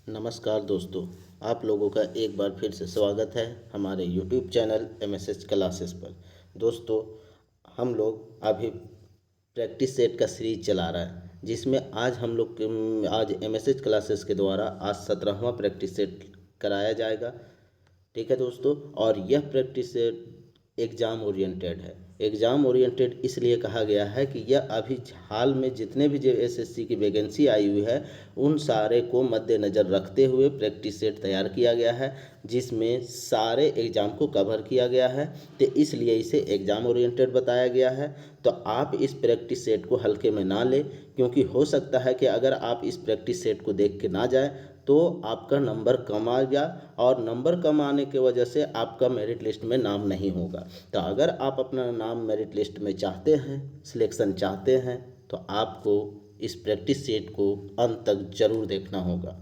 नमस्कार दोस्तों, आप लोगों का एक बार फिर से स्वागत है हमारे यूट्यूब चैनल एमएसएच क्लासेस पर। दोस्तों, हम लोग अभी प्रैक्टिस सेट का सीरीज चला रहा है, जिसमें आज हम लोग आज एमएसएच क्लासेस के द्वारा आज 17वां प्रैक्टिस सेट कराया जाएगा। ठीक है दोस्तों, और यह प्रैक्टिस सेट एग्ज़ाम ओरिएंटेड है। एग्ज़ाम ओरिएंटेड इसलिए कहा गया है कि यह अभी हाल में जितने भी जो एसएससी की वैकेंसी आई हुई है उन सारे को मद्देनज़र रखते हुए प्रैक्टिस सेट तैयार किया गया है, जिसमें सारे एग्ज़ाम को कवर किया गया है। तो इसलिए इसे एग्ज़ाम ओरिएंटेड बताया गया है। तो आप इस प्रैक्टिस सेट को हल्के में ना लें, क्योंकि हो सकता है कि अगर आप इस प्रैक्टिस सेट को देख के ना जाएं तो आपका नंबर कम आ गया, और नंबर कम आने की वजह से आपका मेरिट लिस्ट में नाम नहीं होगा। तो अगर आप अपना नाम मेरिट लिस्ट में चाहते हैं, सिलेक्शन चाहते हैं, तो आपको इस प्रैक्टिस सेट को अंत तक ज़रूर देखना होगा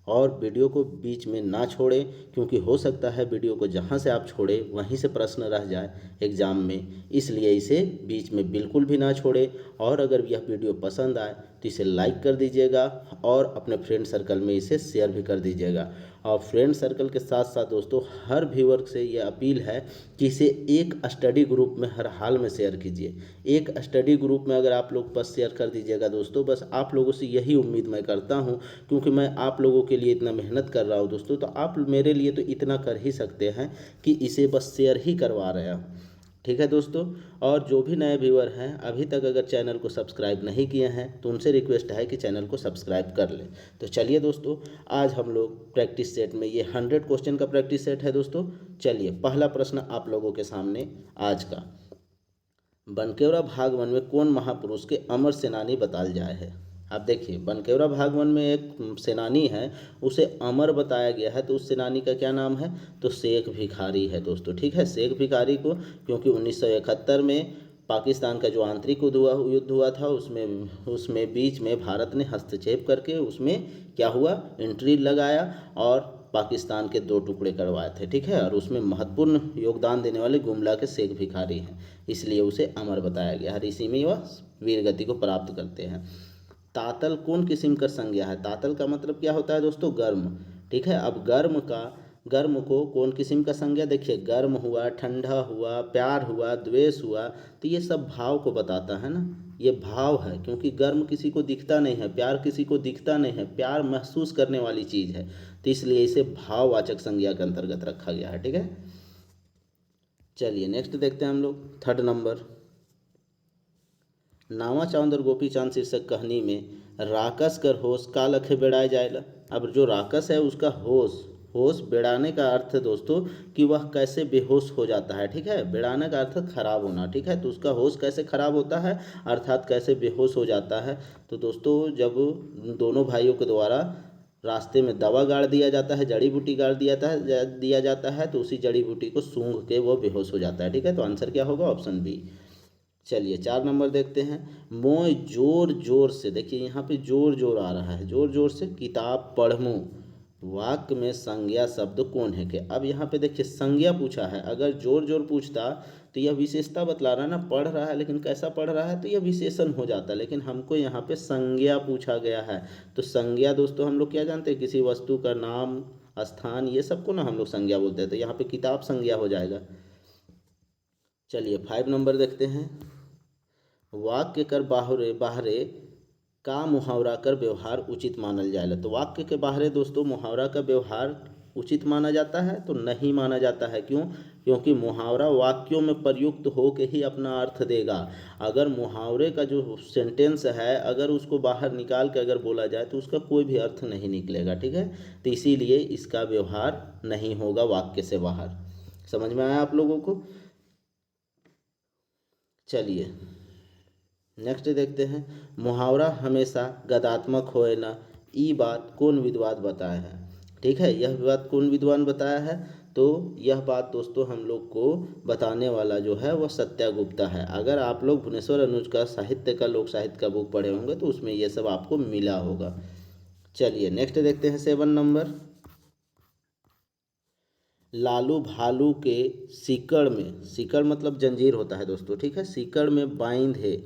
और वीडियो को बीच में ना छोड़ें, क्योंकि हो सकता है वीडियो को जहां से आप छोड़े वहीं से प्रश्न रह जाए एग्ज़ाम में। इसलिए इसे बीच में बिल्कुल भी ना छोड़ें, और अगर यह वीडियो पसंद आए तो इसे लाइक कर दीजिएगा और अपने फ्रेंड सर्कल में इसे शेयर भी कर दीजिएगा। और फ्रेंड सर्कल के साथ साथ दोस्तों, हर व्यूअर से ये अपील है कि इसे एक स्टडी ग्रुप में हर हाल में शेयर कीजिए। एक स्टडी ग्रुप में अगर आप लोग बस शेयर कर दीजिएगा दोस्तों, बस आप लोगों से यही उम्मीद मैं करता हूँ, क्योंकि मैं आप लोगों के लिए इतना मेहनत कर रहा हूँ दोस्तों, तो आप मेरे लिए तो इतना कर ही सकते हैं कि इसे बस शेयर ही करवा रहे हैं। ठीक है दोस्तों, और जो भी नए व्यूअर हैं अभी तक अगर चैनल को सब्सक्राइब नहीं किए हैं तो उनसे रिक्वेस्ट है कि चैनल को सब्सक्राइब कर लें। तो चलिए दोस्तों, आज हम लोग प्रैक्टिस सेट में ये 100 क्वेश्चन का प्रैक्टिस सेट है दोस्तों। चलिए, पहला प्रश्न आप लोगों के सामने आज का, बनकेवरा भाग 1 में कौन महापुरुष के अमर सेनानी बताल जाए है। आप देखिए, बनकेवरा भाग 1 में एक सेनानी है, उसे अमर बताया गया है, तो उस सेनानी का क्या नाम है, तो शेख भिखारी है दोस्तों। ठीक है, शेख भिखारी को, क्योंकि 1971 में पाकिस्तान का जो आंतरिक युद्ध हुआ था उसमें उसमें बीच में भारत ने हस्तक्षेप करके उसमें क्या हुआ, एंट्री लगाया और पाकिस्तान के 2 टुकड़े करवाए थे। ठीक है, और उसमें महत्वपूर्ण योगदान देने वाले गुमला के शेख भिखारी हैं, इसलिए उसे अमर बताया गया है। इसी में वह वीर गति को प्राप्त करते हैं। तातल कौन किस्म का संज्ञा है। तातल का मतलब क्या होता है दोस्तों, गर्म। ठीक है, अब गर्म को कौन किस्म का संज्ञा, देखिए गर्म हुआ, ठंडा हुआ, प्यार हुआ, द्वेष हुआ, तो ये सब भाव को बताता है ना, ये भाव है। क्योंकि गर्म किसी को दिखता नहीं है, प्यार किसी को दिखता नहीं है, प्यार महसूस करने वाली चीज़ है, तो इसलिए इसे भाववाचक संज्ञा के अंतर्गत रखा गया है। ठीक है, चलिए नेक्स्ट देखते हैं हम लोग, थर्ड नंबर, नावा चांद और गोपी चांद शीर्षक कहानी में राकस कर होश का लखे बेड़ाए जाएला। अब जो राकस है उसका होश होश बेड़ाने का अर्थ है दोस्तों कि वह कैसे बेहोश हो जाता है। ठीक है, बेड़ाने का अर्थ खराब होना। ठीक है, तो उसका होश कैसे खराब होता है, अर्थात कैसे बेहोश हो जाता है। तो दोस्तों, जब दोनों भाइयों के द्वारा रास्ते में दवा गाड़ दिया जाता है, जड़ी बूटी गाड़ दिया जाता है, तो उसी जड़ी बूटी को सूंघ के वो बेहोश हो जाता है। ठीक है, तो आंसर क्या होगा, ऑप्शन बी। चलिए 4 नंबर देखते हैं, मोय जोर जोर से, देखिए यहाँ पे जोर जोर आ रहा है, जोर जोर से किताब पढ़ूं, वाक्य में संज्ञा शब्द कौन है के। अब यहाँ पे देखिए संज्ञा पूछा है, अगर जोर जोर पूछता तो यह विशेषता बतला रहा है ना, पढ़ रहा है लेकिन कैसा पढ़ रहा है, तो यह विशेषण हो जाता, लेकिन हमको यहाँ पे संज्ञा पूछा गया है। तो संज्ञा दोस्तों हम लोग क्या जानते हैं, किसी वस्तु का नाम, स्थान, ये सबको ना हम लोग संज्ञा बोलते हैं, तो यहाँ पे किताब संज्ञा हो जाएगा। चलिए 5 नंबर देखते हैं, वाक्य कर बाहरे बाहरे का मुहावरा कर व्यवहार उचित मानल जाएगा। तो वाक्य के बाहरे दोस्तों मुहावरा का व्यवहार उचित माना जाता है, तो नहीं माना जाता है। क्यों, क्योंकि मुहावरा वाक्यों में प्रयुक्त हो के ही अपना अर्थ देगा। अगर मुहावरे का जो सेंटेंस है अगर उसको बाहर निकाल के अगर बोला जाए तो उसका कोई भी अर्थ नहीं निकलेगा। ठीक है, तो इसीलिए इसका व्यवहार नहीं होगा वाक्य से बाहर। समझ में आया आप लोगों को। चलिए नेक्स्ट देखते हैं, मुहावरा हमेशा गदात्मक होए ना, ई बात कौन विद्वान बताया है। ठीक है, यह बात कौन विद्वान बताया है, तो यह बात दोस्तों हम लोग को बताने वाला जो है वह सत्यागुप्ता है। अगर आप लोग भुवनेश्वर अनुज का साहित्य का लोक साहित्य का बुक पढ़े होंगे तो उसमें यह सब आपको मिला होगा। चलिए नेक्स्ट देखते हैं 7 नंबर, लालू भालू के सीकड़ में, सीकड़ मतलब जंजीर होता है दोस्तों। ठीक है, सीकड़ में बांध है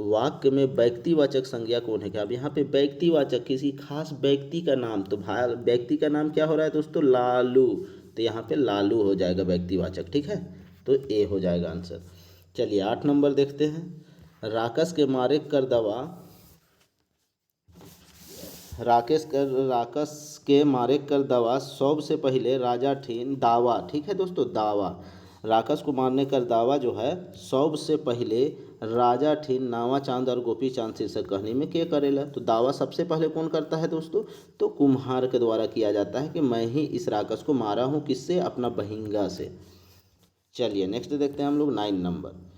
वाक्य में व्यक्तिवाचक संज्ञा कौन है क्या। अब यहाँ पे व्यक्तिवाचक किसी खास व्यक्ति का नाम, तो भाई व्यक्ति का नाम क्या हो रहा है दोस्तों, लालू, तो यहाँ पे लालू हो जाएगा व्यक्तिवाचक, ठीक है, तो ए हो जाएगा आंसर। चलिए 8 नंबर देखते हैं। राकस के मारे कर दवा सबसे पहले राजा ठीन दावा, ठीक है दोस्तों, दावा। राकस को मारने कर दावा जो है सबसे पहले राजा ठीन नावा चांद और गोपी चांद शीर्षक कहानी में के करेला। तो दावा सबसे पहले कौन करता है दोस्तों, तो कुम्हार के द्वारा किया जाता है कि मैं ही इस राकस को मारा हूँ, किससे, अपना बहिंगा से। चलिए नेक्स्ट देखते हैं हम लोग 9 नंबर।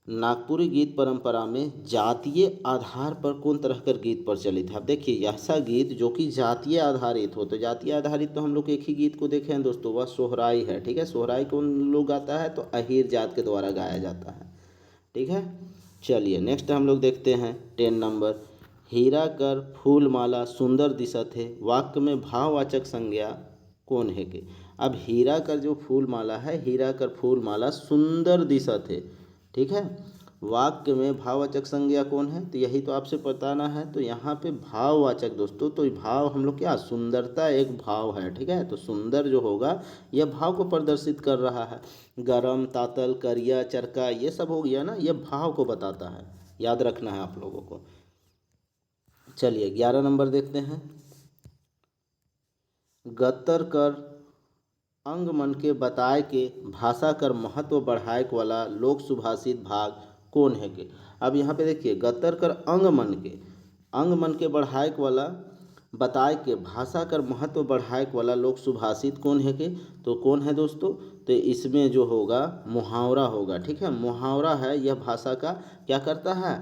नागपुरी गीत परंपरा में जातीय आधार पर कौन तरह कर गीत प्रचलित है। अब देखिए ऐसा गीत जो कि जातीय आधारित हो, तो जातीय आधारित तो हम लोग एक ही गीत को देखे हैं दोस्तों, वह सोहराई है, ठीक है। सोहराई कौन लोग गाता है, तो अहीर जात के द्वारा गाया जाता है, ठीक है। चलिए नेक्स्ट हम लोग देखते हैं 10 नंबर। हीरा कर फूल माला सुंदर दिशत है, वाक्य में भाववाचक संज्ञा कौन है के। अब हीरा कर जो फूल माला है, हीरा कर फूल माला सुंदर दिशत है, ठीक है। वाक्य में भाववाचक संज्ञा कौन है, तो यही तो आपसे बताना है। तो यहाँ पे भाववाचक दोस्तों, तो भाव हम लोग क्या, सुंदरता एक भाव है, ठीक है, तो सुंदर जो होगा यह भाव को प्रदर्शित कर रहा है। गरम, तातल, करिया, चरका, ये सब हो गया ना, यह भाव को बताता है, याद रखना है आप लोगों को। चलिए 11 नंबर देखते हैं। गत्तर कर अंग मन के बताए के भाषा कर महत्व बढ़ाए वाला लोक सुभाषित भाग कौन है के। अब यहाँ पे देखिए गत्तर कर अंग मन के बढ़ाए वाला बताए के भाषा कर महत्व बढ़ाए वाला लोक सुभाषित कौन है के, तो कौन है दोस्तों, तो इसमें जो होगा मुहावरा होगा, ठीक है। मुहावरा है, यह भाषा का क्या करता है,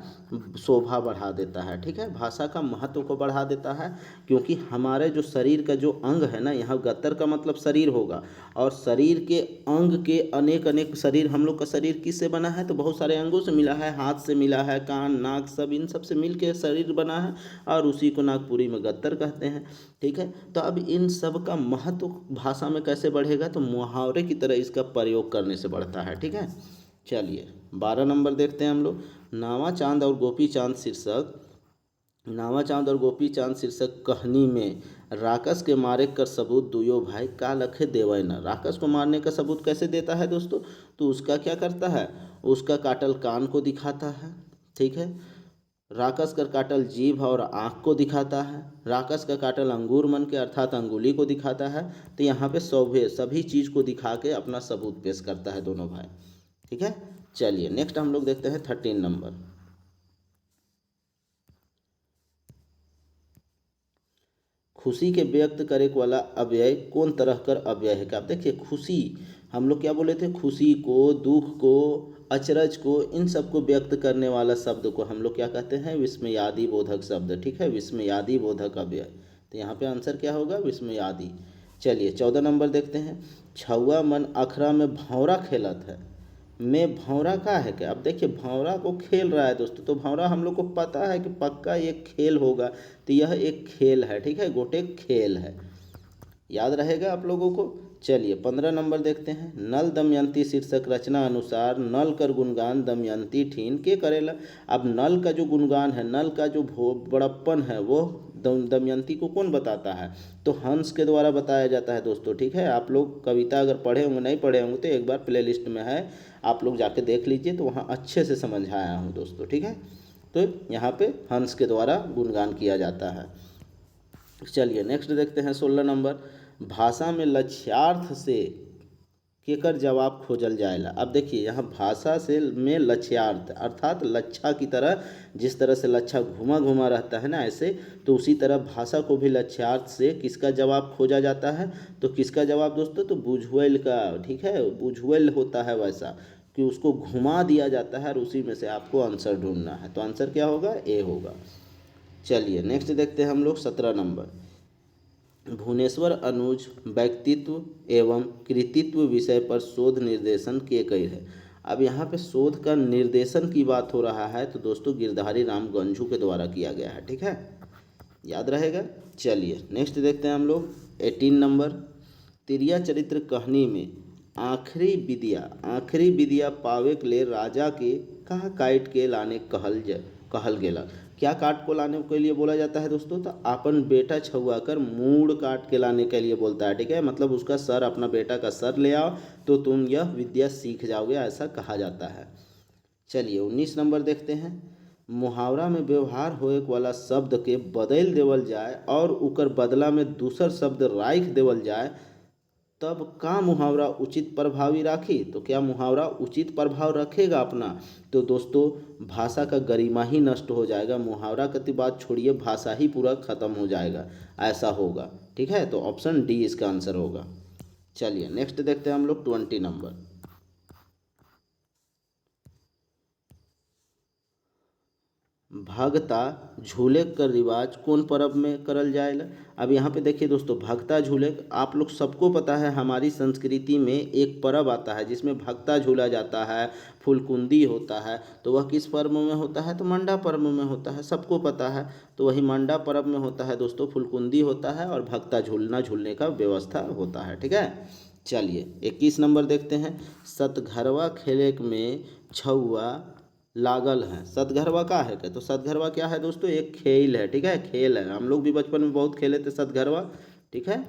शोभा बढ़ा देता है, ठीक है, भाषा का महत्व को बढ़ा देता है। क्योंकि हमारे जो शरीर का जो अंग है ना, यहाँ गत्तर का मतलब शरीर होगा, और शरीर के अंग के अनेक अनेक, शरीर हम लोग का शरीर किससे बना है, तो बहुत सारे अंगों से मिला है, हाथ से मिला है, कान नाक सब इन सब से मिल के शरीर बना है, और उसी को नागपुरी में गत्तर कहते हैं, ठीक है। तो अब इन सब का महत्व भाषा में कैसे बढ़ेगा, तो मुहावरे की तरह इसका प्रयोग करने से बढ़ता है, ठीक है। चलिए 12 नंबर देखते हैं हम लोग। नावा चांद और गोपी चांद शीर्षक कहानी में राकस के मारे कर सबूत दुयो भाई का लखे देवै न। राकस को मारने का सबूत कैसे देता है दोस्तों, तो उसका क्या करता है, उसका काटल कान को दिखाता है, ठीक है। राकस का काटल जीभ और आँख को दिखाता है। राकस का काटल अंगूर मन के अर्थात अंगुली को दिखाता है। तो यहाँ पे सभी चीज़ को दिखा के अपना सबूत पेश करता है दोनों भाई, ठीक है। चलिए नेक्स्ट हम लोग देखते हैं 13 नंबर। खुशी के व्यक्त करे वाला अव्यय कौन तरह कर अव्यय है। क्या आप देखिए खुशी, हम लोग क्या बोले थे, खुशी को, दुख को, अचरज को, इन सब को व्यक्त करने वाला शब्द को हम लोग क्या कहते हैं, विस्मयादि बोधक शब्द, ठीक है, विस्मयादि बोधक अव्यय। तो यहाँ पे आंसर क्या होगा, विस्मयादि। चलिए 14 नंबर देखते हैं। छौआ मन अखरा में भौरा खेलत है, में भौरा का है क्या। अब देखिए भौरा को खेल रहा है दोस्तों, तो भौरा हम लोग को पता है कि पक्का एक खेल होगा, तो यह एक खेल है, ठीक है, गोटेक खेल है, याद रहेगा आप लोगों को। चलिए 15 नंबर देखते हैं। नल दमयंती शीर्षक रचना अनुसार नल कर गुणगान दमयंती ठीन के करेला। अब नल का जो गुणगान है, नल का जो बड़प्पन है, वो दमयंती को कौन बताता है, तो हंस के द्वारा बताया जाता है दोस्तों, ठीक है। आप लोग कविता अगर पढ़े होंगे, नहीं पढ़े होंगे तो एक बार प्ले लिस्ट में है, आप लोग जाके देख लीजिए, तो वहाँ अच्छे से समझाया हूँ दोस्तों, ठीक है। तो यहाँ पे हंस के द्वारा गुणगान किया जाता है। चलिए नेक्स्ट देखते हैं 16 नंबर। भाषा में लक्ष्यार्थ से केकर जवाब खोजल जाएला। अब देखिए यहाँ भाषा से में लक्ष्यार्थ अर्थात लच्छा की तरह, जिस तरह से लच्छा घुमा घुमा रहता है ना ऐसे, तो उसी तरह भाषा को भी लक्ष्यार्थ से किसका जवाब खोजा जाता है, तो किसका जवाब दोस्तों, तो बुझवेल का, ठीक है, बुझवेल होता है वैसा कि उसको घुमा दिया जाता है और उसी में से आपको आंसर ढूंढना है। तो आंसर क्या होगा, ए होगा। चलिए नेक्स्ट देखते हैं हम लोग 17 नंबर। भुवनेश्वर अनुज व्यक्तित्व एवं कृतित्व विषय पर शोध निर्देशन के कई है। अब यहाँ पे शोध का निर्देशन की बात हो रहा है, तो दोस्तों गिरधारी राम गंझू के द्वारा किया गया है, ठीक है, याद रहेगा। चलिए नेक्स्ट देखते हैं हम लोग 18 नंबर। तिरिया चरित्र कहानी में आखिरी विद्या पावे के लिए राजा के कहाँ काट के लाने कहल कहल गेला। क्या काट को लाने के लिए बोला जाता है दोस्तों? तो अपन बेटा छुआ कर मूड़ काट के लाने के लिए बोलता है, ठीक है, मतलब उसका सर, अपना बेटा का सर ले आओ तो तुम यह विद्या सीख जाओगे, ऐसा कहा जाता है। चलिए 19 नंबर देखते हैं। मुहावरा में व्यवहार होए वाला शब्द के बदल देवल जाए और उकर बदला में दूसर शब्द राख देवल जाए तब का मुहावरा उचित प्रभावी राखी? तो क्या मुहावरा उचित प्रभाव रखेगा अपना? तो दोस्तों भाषा का गरिमा ही नष्ट हो जाएगा, मुहावरा की बात छोड़िए, भाषा ही पूरा खत्म हो जाएगा, ऐसा होगा, ठीक है। तो ऑप्शन डी इसका आंसर होगा। चलिए नेक्स्ट देखते हैं हम लोग 20 नंबर। भगता झूले का रिवाज कौन पर्व में करल जाएला? अब यहाँ पे देखिए दोस्तों, भगता झूले, आप लोग सबको पता है हमारी संस्कृति में एक पर्व आता है जिसमें भगता झूला जाता है, फुलकुंदी होता है, तो वह किस पर्व में होता है? तो मंडा पर्व में होता है, सबको पता है। तो वही मंडा पर्व में होता है दोस्तों, फुलकुंदी होता है और भगता झूलने का व्यवस्था होता है, ठीक है। चलिए 21 नंबर देखते हैं। सतघरवा खेले में छुआ लागल है। सतघरवा का है क्या? तो सतघरवा क्या है दोस्तों? एक खेल है, ठीक है, खेल है, हम लोग भी बचपन में बहुत खेले थे सतघरवा, ठीक है।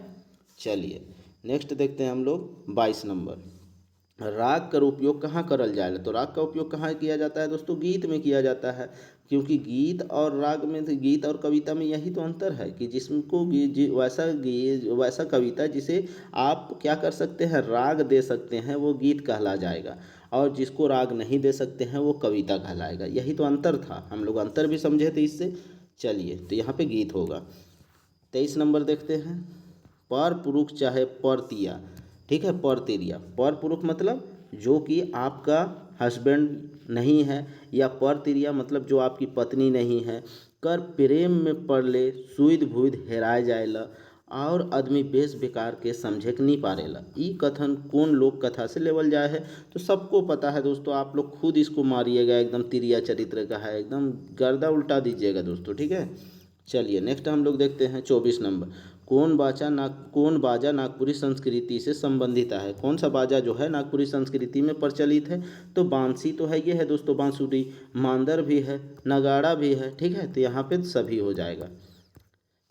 चलिए नेक्स्ट देखते हैं हम लोग 22 नंबर। राग का उपयोग कहाँ करल जाएगा? तो राग का उपयोग कहाँ किया जाता है दोस्तों? गीत में किया जाता है, क्योंकि गीत और राग में, गीत और कविता में यही तो अंतर है कि जिसको वैसा कविता जिसे आप क्या कर सकते हैं, राग दे सकते हैं, वो गीत कहला जाएगा, और जिसको राग नहीं दे सकते हैं वो कविता कहलाएगा। यही तो अंतर था, हम लोग अंतर भी समझे थे इससे। चलिए तो यहाँ पे गीत होगा। 23 नंबर देखते हैं। पर पुरुष चाहे पर तिया, ठीक है, पर तिरिया, पर पुरुष मतलब जो कि आपका हस्बैंड नहीं है, या पर तिरिया मतलब जो आपकी पत्नी नहीं है, कर प्रेम में पड़ले सुध बुध हेराय जाएला और आदमी बेस बेकार के समझे के नहीं पारेला। ई कथन कौन लोक कथा से लेवल जाए है? तो सबको पता है दोस्तों, आप लोग खुद इसको मारिएगा, एकदम तिरिया चरित्र का है, एकदम गर्दा उल्टा दीजिएगा दोस्तों, ठीक है। चलिए नेक्स्ट हम लोग देखते हैं 24 नंबर। कौन बाजा नागपुरी संस्कृति से संबंधित है? कौन सा बाजा जो है नागपुरी संस्कृति में प्रचलित है? तो बांसी तो है, ये है दोस्तों बांसुरी, मांदर भी है, नगाड़ा भी है, ठीक है, तो यहाँ पे सभी हो जाएगा।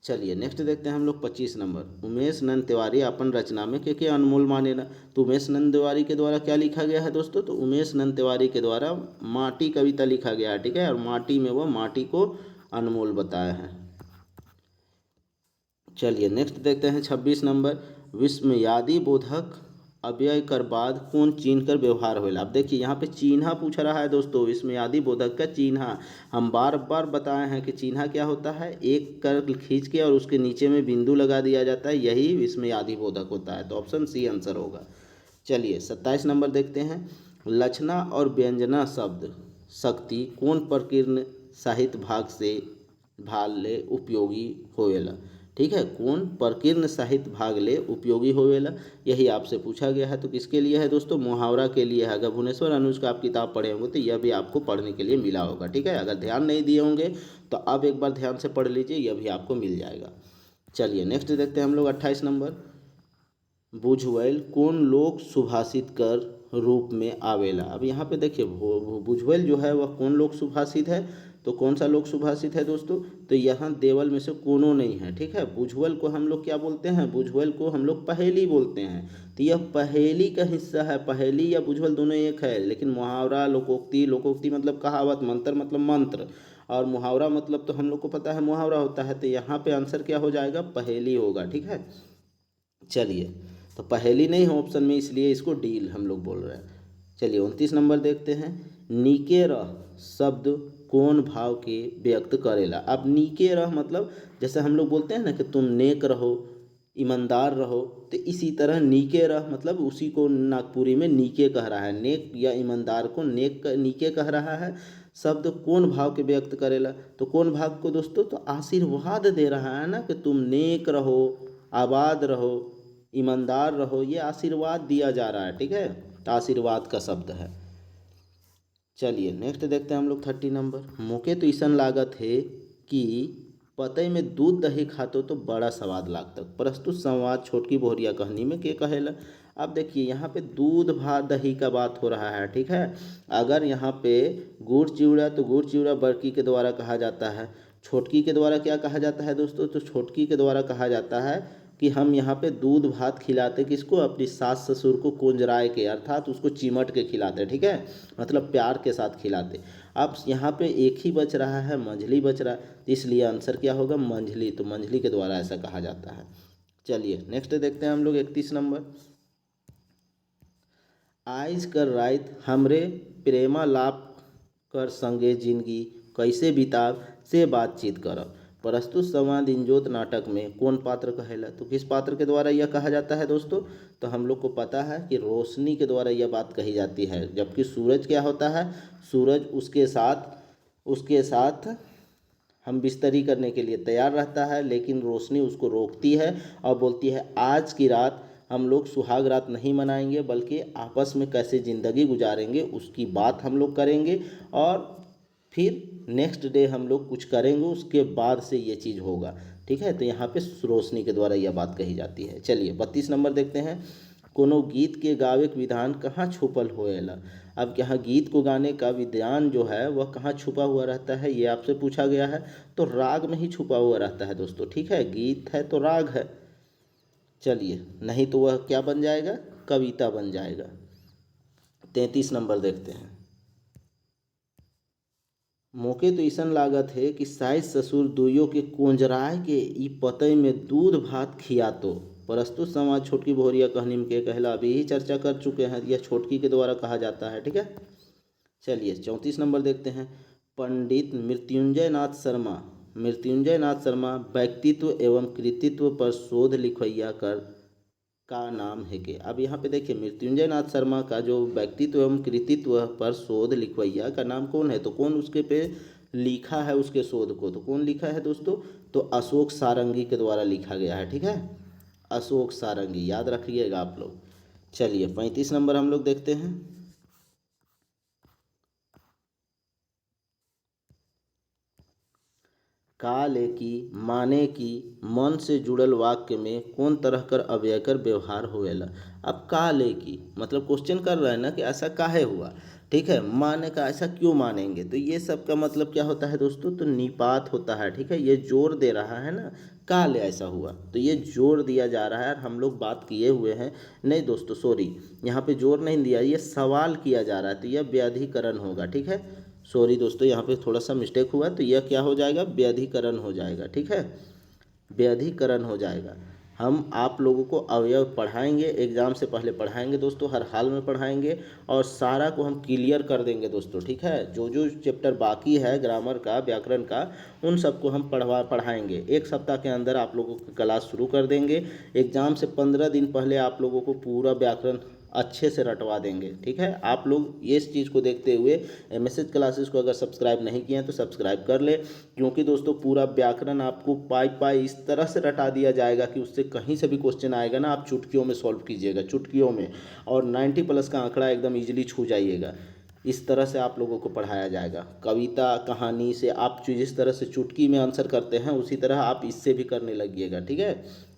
चलिए नेक्स्ट देखते हैं हम लोग 25 नंबर। उमेश नंद तिवारी अपन रचना में के अनमोल मानेला? तो उमेश नंद तिवारी के द्वारा क्या लिखा गया है दोस्तों? तो उमेश नंद तिवारी के द्वारा माटी कविता लिखा गया है, ठीक है, और माटी में वह माटी को अनमोल बताया है। चलिए नेक्स्ट देखते हैं 26 नंबर। विस्मयादि बोधक अव्यय कर बाद कौन चिन्ह कर व्यवहार होएला? अब देखिए यहाँ पे चिन्हा पूछ रहा है दोस्तों, विस्मयादि बोधक का चिन्हा। हम बार बार बताए हैं कि चिन्हा क्या होता है, एक कर खींच के और उसके नीचे में बिंदु लगा दिया जाता है, यही विस्मयादि बोधक होता है। तो ऑप्शन सी आंसर होगा। चलिए 27 नंबर देखते हैं। लक्षणा और व्यंजना शब्द शक्ति कौन प्रकीर्ण साहित्य भाग से भाले उपयोगी होवेला? ठीक है, कौन प्रकीर्ण साहित्य भाग ले उपयोगी होवेला, यही आपसे पूछा गया है। तो किसके लिए है दोस्तों? मुहावरा के लिए है। अगर भुवनेश्वर अनुज का आप किताब पढ़े होंगे तो यह भी आपको पढ़ने के लिए मिला होगा, ठीक है। अगर ध्यान नहीं दिए होंगे तो अब एक बार ध्यान से पढ़ लीजिए, यह भी आपको मिल जाएगा। चलिए नेक्स्ट देखते हैं हम लोग 28 नंबर। बुझवैल कौन लोक सुभाषित कर रूप में आवेला? अब यहाँ पे देखिए बुझवैल जो है वह कौन लोक सुभाषित है? तो कौन सा लोक सुभाषित है दोस्तों? तो यहाँ देवल में से कोनो नहीं है, ठीक है। बुझवैल को हम लोग क्या बोलते हैं? बुझवैल को हम लोग पहेली बोलते हैं। तो यह पहेली का हिस्सा है। पहेली या बुझवैल दोनों एक है, लेकिन मुहावरा लोकोक्ति मतलब कहावत, मंत्र मतलब मंत्र, और मुहावरा मतलब तो हम लोग को पता है मुहावरा होता है। तो यहाँ पे आंसर क्या हो जाएगा? पहेली होगा, ठीक है। चलिए तो पहेली नहीं है ऑप्शन में, इसलिए इसको डील हम लोग बोल रहे हैं। चलिए 29 नंबर देखते हैं। नीके रह शब्द कौन भाव के व्यक्त करेला? अब नीके रह मतलब जैसे हम लोग बोलते हैं ना कि तुम नेक रहो, ईमानदार रहो, तो इसी तरह नीके रह मतलब उसी को नागपुरी में नीके कह रहा है। नेक या ईमानदार को नीके कह रहा है। शब्द कौन भाव के व्यक्त करेला? तो कौन भाव को दोस्तों? तो आशीर्वाद दे रहा है ना कि तुम नेक रहो, आबाद रहो, ईमानदार रहो, ये आशीर्वाद दिया जा रहा है, ठीक है। तो आशीर्वाद का शब्द है। चलिए नेक्स्ट देखते हैं हम लोग 30 नंबर। मोके तो ऐसा लागत है कि पतई में दूध दही खातो तो बड़ा स्वाद लागतक। प्रस्तुत संवाद छोटकी बोहरिया कहानी में के कहेला। अब देखिए यहाँ पे दूध भात दही का बात हो रहा है, ठीक है। अगर यहाँ पे गुड़ चिवड़ा तो गुड़ चिवड़ा बड़की के द्वारा कहा जाता है। छोटकी के द्वारा क्या कहा जाता है दोस्तों, तो छोटकी के द्वारा कहा जाता है कि हम यहाँ पे दूध भात खिलाते किसको, अपनी सास ससुर को कुंजराय के, अर्थात उसको चिमट के खिलाते, ठीक है, मतलब प्यार के साथ खिलाते। अब यहाँ पे एक ही बच रहा है, मंझली बच रहा है, इसलिए आंसर क्या होगा, मंझली। तो मंझली के द्वारा ऐसा कहा जाता है। चलिए नेक्स्ट देखते हैं हम लोग 31 नंबर। आइज कर रात हमरे प्रेमा लाप कर संगे जिंदगी कैसे बिताब से बातचीत करब। प्रस्तुत संवाद इंजोत नाटक में कौन पात्र कहेला। तो किस पात्र के द्वारा यह कहा जाता है दोस्तों, तो हम लोग को पता है कि रोशनी के द्वारा यह बात कही जाती है। जबकि सूरज क्या होता है, सूरज उसके साथ हम बिस्तरी करने के लिए तैयार रहता है, लेकिन रोशनी उसको रोकती है और बोलती है आज की रात हम लोग सुहाग रात नहीं मनाएंगे, बल्कि आपस में कैसे ज़िंदगी गुजारेंगे उसकी बात हम लोग करेंगे, और फिर नेक्स्ट डे हम लोग कुछ करेंगे, उसके बाद से ये चीज़ होगा, ठीक है। तो यहाँ पे रोशनी के द्वारा यह बात कही जाती है। चलिए 32 नंबर देखते हैं। कोनो गीत के गावे के विधान कहाँ छुपल होएला। अब यहाँ गीत को गाने का विधान जो है वह कहाँ छुपा हुआ रहता है, ये आपसे पूछा गया है। तो राग में ही छुपा हुआ रहता है दोस्तों, ठीक है। गीत है तो राग है। चलिए, नहीं तो वह क्या बन जाएगा, कविता बन जाएगा। 33 नंबर देखते हैं। मोके तो ऐसा लागत है कि सास ससुर दुइयों के कोंजराय के ई पतई में दूध भात खियातो। प्रस्तुत संवाद छोटकी बोहरिया कहानी में के कहला, अभी ही चर्चा कर चुके हैं, यह छोटकी के द्वारा कहा जाता है, ठीक है। चलिए 34 नंबर देखते हैं। पंडित मृत्युंजय नाथ शर्मा व्यक्तित्व एवं कृतित्व पर शोध लिखवैया कर का नाम है के। अब यहाँ पे देखिए मृत्युंजय नाथ शर्मा का जो व्यक्तित्व एवं कृतित्व पर शोध लिखवैया का नाम कौन है, तो कौन उसके पे लिखा है उसके शोध को, तो कौन लिखा है दोस्तों, तो अशोक सारंगी के द्वारा लिखा गया है, ठीक है। अशोक सारंगी याद रखिएगा आप लोग। चलिए 35 नंबर हम लोग देखते हैं। काले की माने की मन से जुड़ल वाक्य में कौन तरह कर अव्ययकर व्यवहार होएला। अब काले की मतलब क्वेश्चन कर रहे हैं ना कि ऐसा काहे हुआ, ठीक है। माने का ऐसा क्यों मानेंगे, तो ये सब का मतलब क्या होता है दोस्तों, तो निपात होता है, ठीक है। ये जोर दे रहा है ना, काले ऐसा हुआ, तो ये जोर दिया जा रहा है। और हम लोग बात किए हुए हैं, नहीं दोस्तों सॉरी, यहाँ पे जोर नहीं दिया, ये सवाल किया जा रहा है, तो यह व्याधिकरण होगा, ठीक है। सॉरी दोस्तों, यहाँ पे थोड़ा सा मिस्टेक हुआ, तो यह क्या हो जाएगा, व्याधिकरण हो जाएगा, ठीक है। व्याधिकरण हो जाएगा। हम आप लोगों को अवयव पढ़ाएंगे, एग्ज़ाम से पहले पढ़ाएंगे दोस्तों, हर हाल में पढ़ाएंगे, और सारा को हम क्लियर कर देंगे दोस्तों, ठीक है। जो जो चैप्टर बाकी है ग्रामर का, व्याकरण का, उन सबको हम पढ़ाएंगे। एक सप्ताह के अंदर आप लोगों की क्लास शुरू कर देंगे। एग्ज़ाम से 15 दिन पहले आप लोगों को पूरा व्याकरण अच्छे से रटवा देंगे, ठीक है। आप लोग इस चीज़ को देखते हुए एमएसएच क्लासेस को अगर सब्सक्राइब नहीं किए हैं तो सब्सक्राइब कर ले, क्योंकि दोस्तों पूरा व्याकरण आपको पाई पाई इस तरह से रटा दिया जाएगा कि उससे कहीं से भी क्वेश्चन आएगा ना, आप चुटकियों में सॉल्व कीजिएगा, चुटकियों में, और 90+ का आंकड़ा एकदम ईजिली छू जाइएगा। इस तरह से आप लोगों को पढ़ाया जाएगा। कविता कहानी से आप जिस तरह से चुटकी में आंसर करते हैं उसी तरह आप इससे भी करने लगिएगा, ठीक है।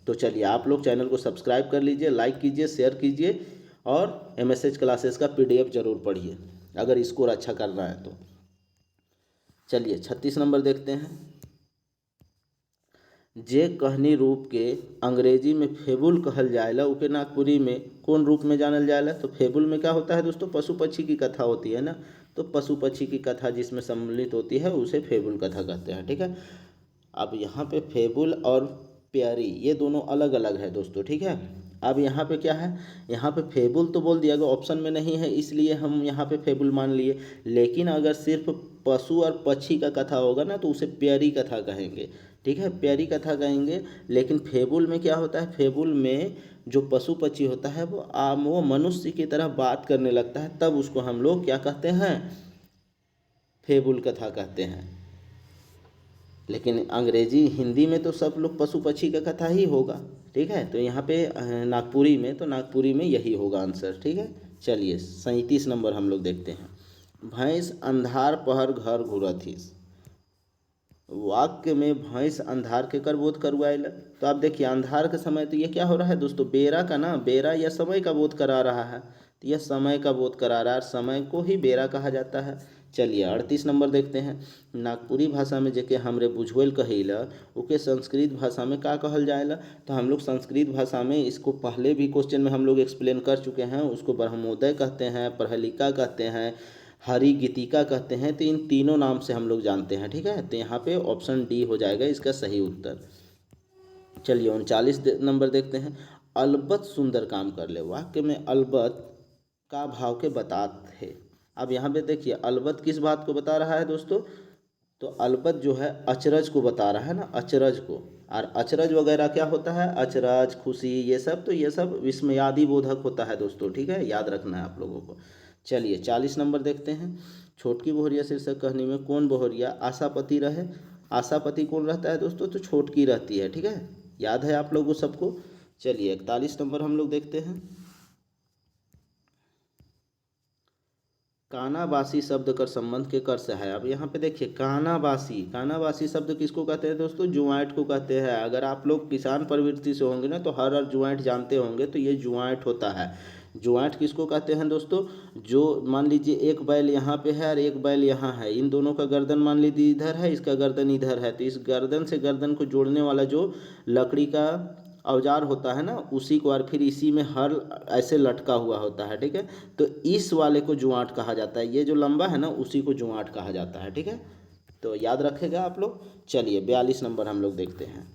तो चलिए आप लोग चैनल को सब्सक्राइब कर लीजिए, लाइक कीजिए, शेयर कीजिए, और एमएसएच क्लासेस का पीडीएफ जरूर पढ़िए अगर स्कोर अच्छा करना है तो। चलिए 36 नंबर देखते हैं। जे कहनी रूप के अंग्रेजी में फेबुल कहल जाएला, उके नागपुरी में कौन रूप में जानल जाएला। तो फेबुल में क्या होता है दोस्तों, पशु पक्षी की कथा होती है ना, तो पशु पक्षी की कथा जिसमें सम्मिलित होती है उसे फेबुल कथा कहते हैं, ठीक है। अब यहाँ पे फेबुल और प्यारी ये दोनों अलग अलग है दोस्तों, ठीक है। अब यहाँ पे क्या है, यहाँ पे फेबुल तो बोल दिया गया, ऑप्शन में नहीं है इसलिए हम यहाँ पे फेबुल मान लिए। लेकिन अगर सिर्फ पशु और पक्षी का कथा होगा ना तो उसे प्यारी कथा कहेंगे, ठीक है, प्यारी कथा कहेंगे। लेकिन फेबुल में क्या होता है, फेबुल में जो पशु पक्षी होता है वो मनुष्य की तरह बात करने लगता है, तब उसको हम लोग क्या कहते हैं, फेबुल कथा कहते हैं। लेकिन अंग्रेजी हिंदी में तो सब लोग पशु पक्षी का कथा ही होगा, ठीक है। तो यहाँ पे नागपुरी में, तो नागपुरी में यही होगा आंसर, ठीक है। चलिए 37 नंबर हम लोग देखते हैं। भैंस अंधार पहर घर घूरथिस। वाक्य में भैंस अंधार के कर बोध करवाइल। तो आप देखिए अंधार के समय तो ये क्या हो रहा है दोस्तों, बेरा का ना, बेरा या समय का बोध करा रहा है, तो यह समय का बोध करा रहा है, समय को ही बेरा कहा जाता है। चलिए 38 नंबर देखते हैं। नागपुरी भाषा में जेके हमरे बुझवेल कहिला ओके संस्कृत भाषा में का कहल जाएला। तो हम लोग संस्कृत भाषा में इसको पहले भी क्वेश्चन में हम लोग एक्सप्लेन कर चुके हैं। उसको ब्रह्मोदय कहते हैं, प्रहलिका कहते हैं, हरि गीतिका कहते हैं। तो इन तीनों नाम से हम लोग जानते हैं, ठीक है। तो यहाँ पे ऑप्शन डी हो जाएगा इसका सही उत्तर। चलिए 39 नंबर देखते हैं। अलबत सुंदर काम कर ले, वाक्य में अलबत का भाव के बतात है। अब यहाँ पे देखिए अलबत किस बात को बता रहा है दोस्तों, तो अलबत जो है अचरज को बता रहा है ना, अचरज को। और अचरज वगैरह क्या होता है, अचरज, खुशी, ये सब, तो ये सब विस्मयादि बोधक होता है दोस्तों, ठीक है, याद रखना है आप लोगों को। चलिए 40 नंबर देखते हैं। छोटकी बोहरिया शीर्षक कहानी में कौन बोहरिया आशापति रहे। आशापति कौन रहता है दोस्तों, तो छोटकी रहती है, ठीक है, याद है आप लोगों सबको। चलिए 41 नंबर हम लोग देखते हैं। कानाबासी शब्द का संबंध के कर से है। अब यहाँ पे देखिए कानाबासी, कानाबासी शब्द किसको कहते हैं दोस्तों, जुआइट को कहते हैं। अगर आप लोग किसान प्रवृत्ति से होंगे ना तो हर जुआइट जानते होंगे, तो ये जुआइट होता है। जुआइट किसको कहते हैं दोस्तों, जो मान लीजिए एक बैल यहाँ पे है और एक बैल यहाँ है, इन दोनों का गर्दन मान लीजिए इधर है, इसका गर्दन इधर है, तो इस गर्दन से गर्दन को जोड़ने वाला जो लकड़ी का औजार होता है ना, उसी को, और फिर इसी में हल ऐसे लटका हुआ होता है, ठीक है। तो इस वाले को जुआट कहा जाता है, ये जो लंबा है ना उसी को जुआट कहा जाता है, ठीक है, तो याद रखेगा आप लोग। चलिए 42 नंबर हम लोग देखते हैं।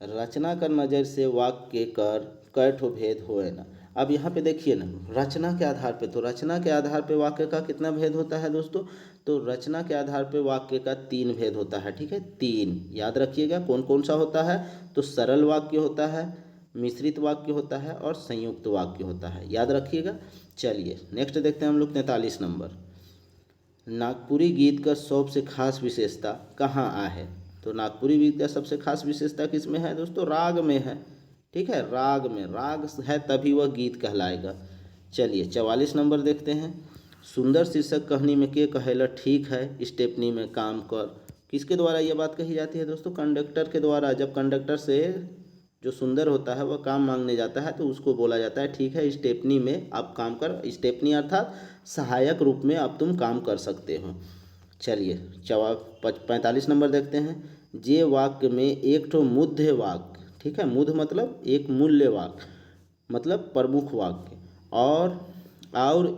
रचना कर नज़र से वाक्य कर कै ठो भेद होए ना। अब यहाँ पे देखिए ना, रचना के आधार पे, तो रचना के आधार पे वाक्य का कितना भेद होता है दोस्तों, तो रचना के आधार पे वाक्य का 3 भेद होता है, ठीक है, 3 याद रखिएगा। कौन कौन सा होता है, तो सरल वाक्य होता है, मिश्रित वाक्य होता है और संयुक्त वाक्य होता है, याद रखिएगा। चलिए नेक्स्ट देखते हैं हम लोग 43 नंबर। नागपुरी गीत का सबसे खास विशेषता कहाँ आ है। तो नागपुरी गीत का सबसे खास विशेषता किस में है दोस्तों, राग में है, ठीक है, राग में, राग है तभी वह गीत कहलाएगा। चलिए 44 नंबर देखते हैं। सुंदर शीर्षक कहानी में के कहेला ठीक है स्टेपनी में काम कर। किसके द्वारा यह बात कही जाती है दोस्तों, कंडक्टर के द्वारा। जब कंडक्टर से जो सुंदर होता है वह काम मांगने जाता है तो उसको बोला जाता है ठीक है स्टेपनी में आप काम कर, स्टेपनी अर्थात सहायक रूप में अब तुम काम कर सकते हो। चलिए 45 नंबर देखते हैं। जे वाक्य में एक ठो मुद्य वाक्य, ठीक है, मुद्य मतलब एक मूल्य वाक्य, मतलब प्रमुख वाक्य, और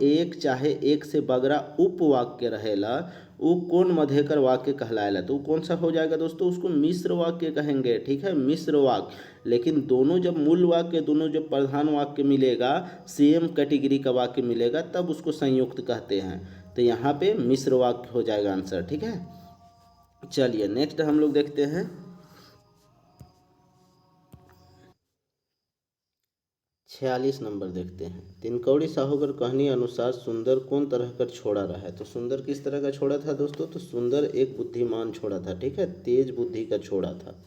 एक चाहे एक से बगरा उपवाक्य रहेला, वो कौन मध्यकर वाक्य कहलाएला। तो कौन सा हो जाएगा दोस्तों, उसको मिश्र वाक्य कहेंगे, ठीक है, मिश्र वाक्य। लेकिन दोनों जब मूल वाक्य, दोनों जब प्रधान वाक्य मिलेगा, सेम कैटेगरी का वाक्य मिलेगा, तब उसको संयुक्त कहते हैं। तो यहाँ पे मिश्र वाक्य हो जाएगा आंसर, ठीक है। चलिए नेक्स्ट हम लोग देखते हैं 46 नंबर देखते हैं। तिनकौड़ी साहूकर कहानी अनुसार सुंदर कौन तरह कर छोड़ा रहा है। तो सुंदर किस तरह का छोड़ा था दोस्तों, तो सुंदर एक बुद्धिमान छोड़ा था, ठीक है, तेज बुद्धि का छोड़ा था।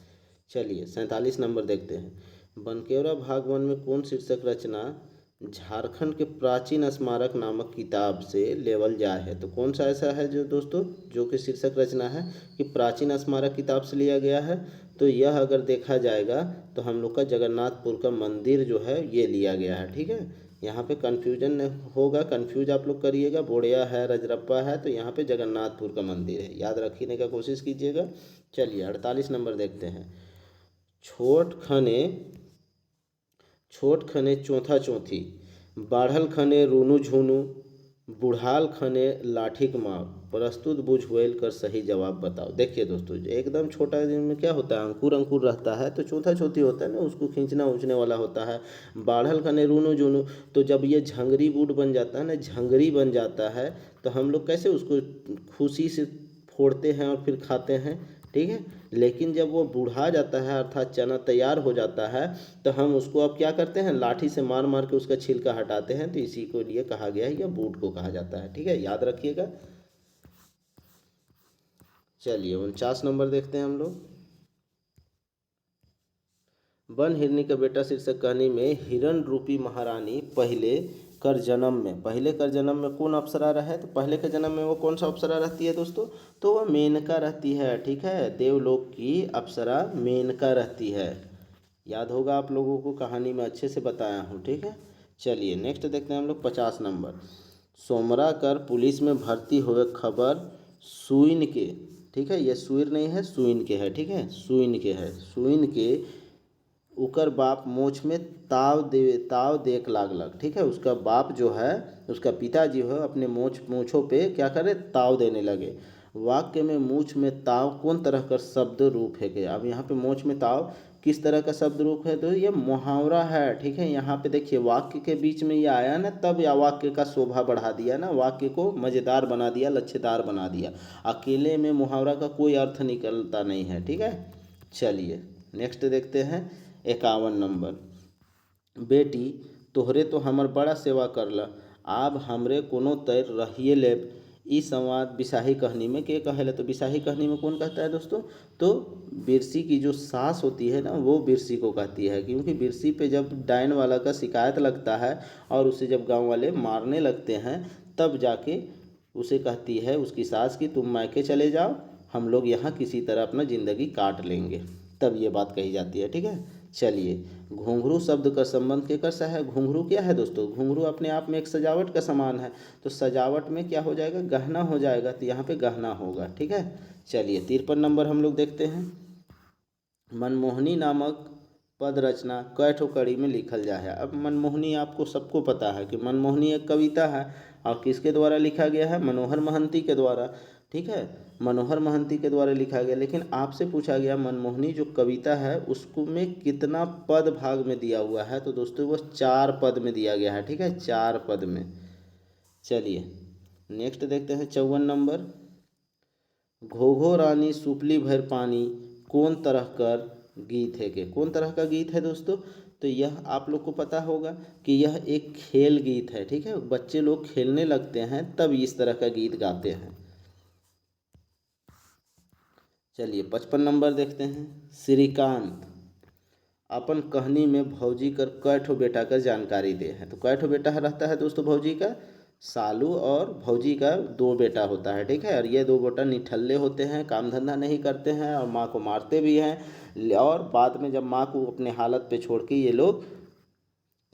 चलिए 47 नंबर देखते हैं। बनकेवरा भाग 1 में कौन शीर्षक रचना झारखंड के प्राचीन स्मारक नामक किताब से लेवल जाए है। तो कौन सा ऐसा है जो दोस्तों जो कि शीर्षक रचना है कि प्राचीन स्मारक किताब से लिया गया है। तो यह अगर देखा जाएगा तो हम लोग का जगन्नाथपुर का मंदिर जो है ये लिया गया है, ठीक है। यहाँ पे कन्फ्यूजन होगा, कन्फ्यूज आप लोग करिएगा, बोड़िया है, रजरप्पा है, तो यहाँ पे जगन्नाथपुर का मंदिर है, याद रखने का कोशिश कीजिएगा। चलिए 48 नंबर देखते हैं। छोट खने चौथा चौथी, बाढ़ल खने रूनू झूनू, बुढ़ाल खने लाठी मार, प्रस्तुत बुझवेल कर सही जवाब बताओ। देखिए दोस्तों एकदम छोटा में क्या होता है, अंकुर अंकुर रहता है, तो चौथा चौथी होता है ना, उसको खींचना उंचने वाला होता है। बाढ़ल खने रूनू झूनू, तो जब ये झंगरी बूट बन जाता है ना, झंगरी बन जाता है, तो हम लोग कैसे उसको खुशी से फोड़ते हैं और फिर खाते हैं, ठीक है। लेकिन जब वो बूढ़ा जाता है अर्थात चना तैयार हो जाता है, तो हम उसको अब क्या करते हैं, लाठी से मार मार के उसका छिलका हटाते हैं, तो इसी को लिए कहा गया है या बूट को कहा जाता है, ठीक है, याद रखिएगा। चलिए 49 नंबर देखते हैं हम लोग। वन हिरनी का बेटा शीर्षक कहानी में हिरण रूपी महारानी पहले कर जन्म में, पहले कर जन्म में कौन अप्सरा रहे, तो पहले के जन्म में वो कौन सा अप्सरा रहती है दोस्तों, तो वह मेनका रहती है। ठीक है, देवलोक की अप्सरा मेनका रहती है। याद होगा आप लोगों को, कहानी में अच्छे से बताया हूँ। ठीक है, चलिए नेक्स्ट देखते हैं हम लोग 50 नंबर। सोमरा कर पुलिस में भर्ती हुए खबर सुइन के, ठीक है, ये सुईर नहीं है, सुइन के है। ठीक है, सुइन के है, सुइन के उकर बाप मोछ में ताव देख लागलक। ठीक है, उसका बाप जो है, उसका पिताजी है, अपने मूछों पे क्या करे, ताव देने लगे। वाक्य में मूछ में ताव कौन तरह का शब्द रूप है क्या। अब यहाँ पे मूछ में ताव किस तरह का शब्द रूप है, तो ये मुहावरा है। ठीक है, यहाँ पे देखिए वाक्य के बीच में ये आया ना, तब या वाक्य का शोभा बढ़ा दिया ना, वाक्य को मज़ेदार बना दिया, लच्छेदार बना दिया। अकेले में मुहावरा का कोई अर्थ निकलता नहीं है। ठीक है, चलिए नेक्स्ट देखते हैं 51 नंबर। बेटी तोहरे तो हमर बड़ा सेवा करला, आब हमरे कोनो तैर रहिए लेब। ई संवाद बिसाही कहानी में के कहेला, तो बिसाही कहानी में कौन कहता है दोस्तों, तो बिरसी की जो सास होती है ना, वो बिरसी को कहती है। क्योंकि बिरसी पे जब डायन वाला का शिकायत लगता है और उसे जब गांव वाले मारने लगते हैं, तब जाके उसे कहती है उसकी सास की तुम मायके चले जाओ, हम लोग यहाँ किसी तरह अपना ज़िंदगी काट लेंगे, तब ये बात कही जाती है। ठीक है, चलिए घुंघरू शब्द का संबंध केकर सा है। घुंघरू क्या है दोस्तों, घुंघरू अपने आप में एक सजावट का सामान है, तो सजावट में क्या हो जाएगा, गहना हो जाएगा, तो यहाँ पे गहना होगा। ठीक है, चलिए 53 नंबर हम लोग देखते हैं। मनमोहनी नामक पद रचना कै ठो कड़ी में लिखल जा है। अब मनमोहनी आपको सबको पता है कि मनमोहनी एक कविता है, और किसके द्वारा लिखा गया है, मनोहर महंती के द्वारा। ठीक है, मनोहर महंती के द्वारा लिखा गया। लेकिन आपसे पूछा गया मनमोहनी जो कविता है उसको में कितना पद भाग में दिया हुआ है, तो दोस्तों वो 4 पद में दिया गया है। ठीक है, 4 पद में। चलिए नेक्स्ट देखते हैं 54 नंबर। घोघो रानी सुपली भर पानी कौन तरह कर गीत है के, कौन तरह का गीत है दोस्तों, तो यह आप लोग को पता होगा कि यह एक खेल गीत है। ठीक है, बच्चे लोग खेलने लगते हैं तब इस तरह का गीत गाते हैं। चलिए 55 नंबर देखते हैं। श्रीकांत अपन कहानी में भौजी कर कै ठो बेटा का जानकारी दे हैं, तो कै ठो बेटा रहता है दोस्तों भौजी का, सालू और भौजी का 2 बेटा होता है। ठीक है, और ये 2 बेटा निठल्ले होते हैं, काम धंधा नहीं करते हैं और माँ को मारते भी हैं, और बाद में जब माँ को अपने हालत पे छोड़ के ये लोग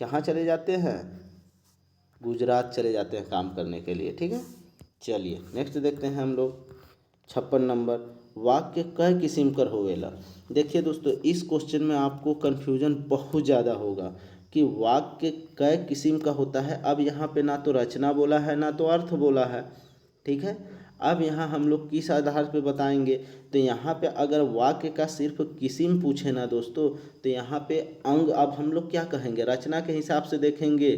कहाँ चले जाते हैं, गुजरात चले जाते हैं काम करने के लिए। ठीक है, चलिए नेक्स्ट देखते हैं हम लोग 56 नंबर। वाक्य कै किस्म कर होवेला। देखिए दोस्तों, इस क्वेश्चन में आपको कन्फ्यूजन बहुत ज़्यादा होगा कि वाक्य कै किस्म का होता है। अब यहाँ पे ना तो रचना बोला है ना तो अर्थ बोला है। ठीक है, अब यहाँ हम लोग किस आधार पे बताएंगे, तो यहाँ पे अगर वाक्य का सिर्फ किस्म पूछे ना दोस्तों, तो यहाँ पे अंग, अब हम लोग क्या कहेंगे, रचना के हिसाब से देखेंगे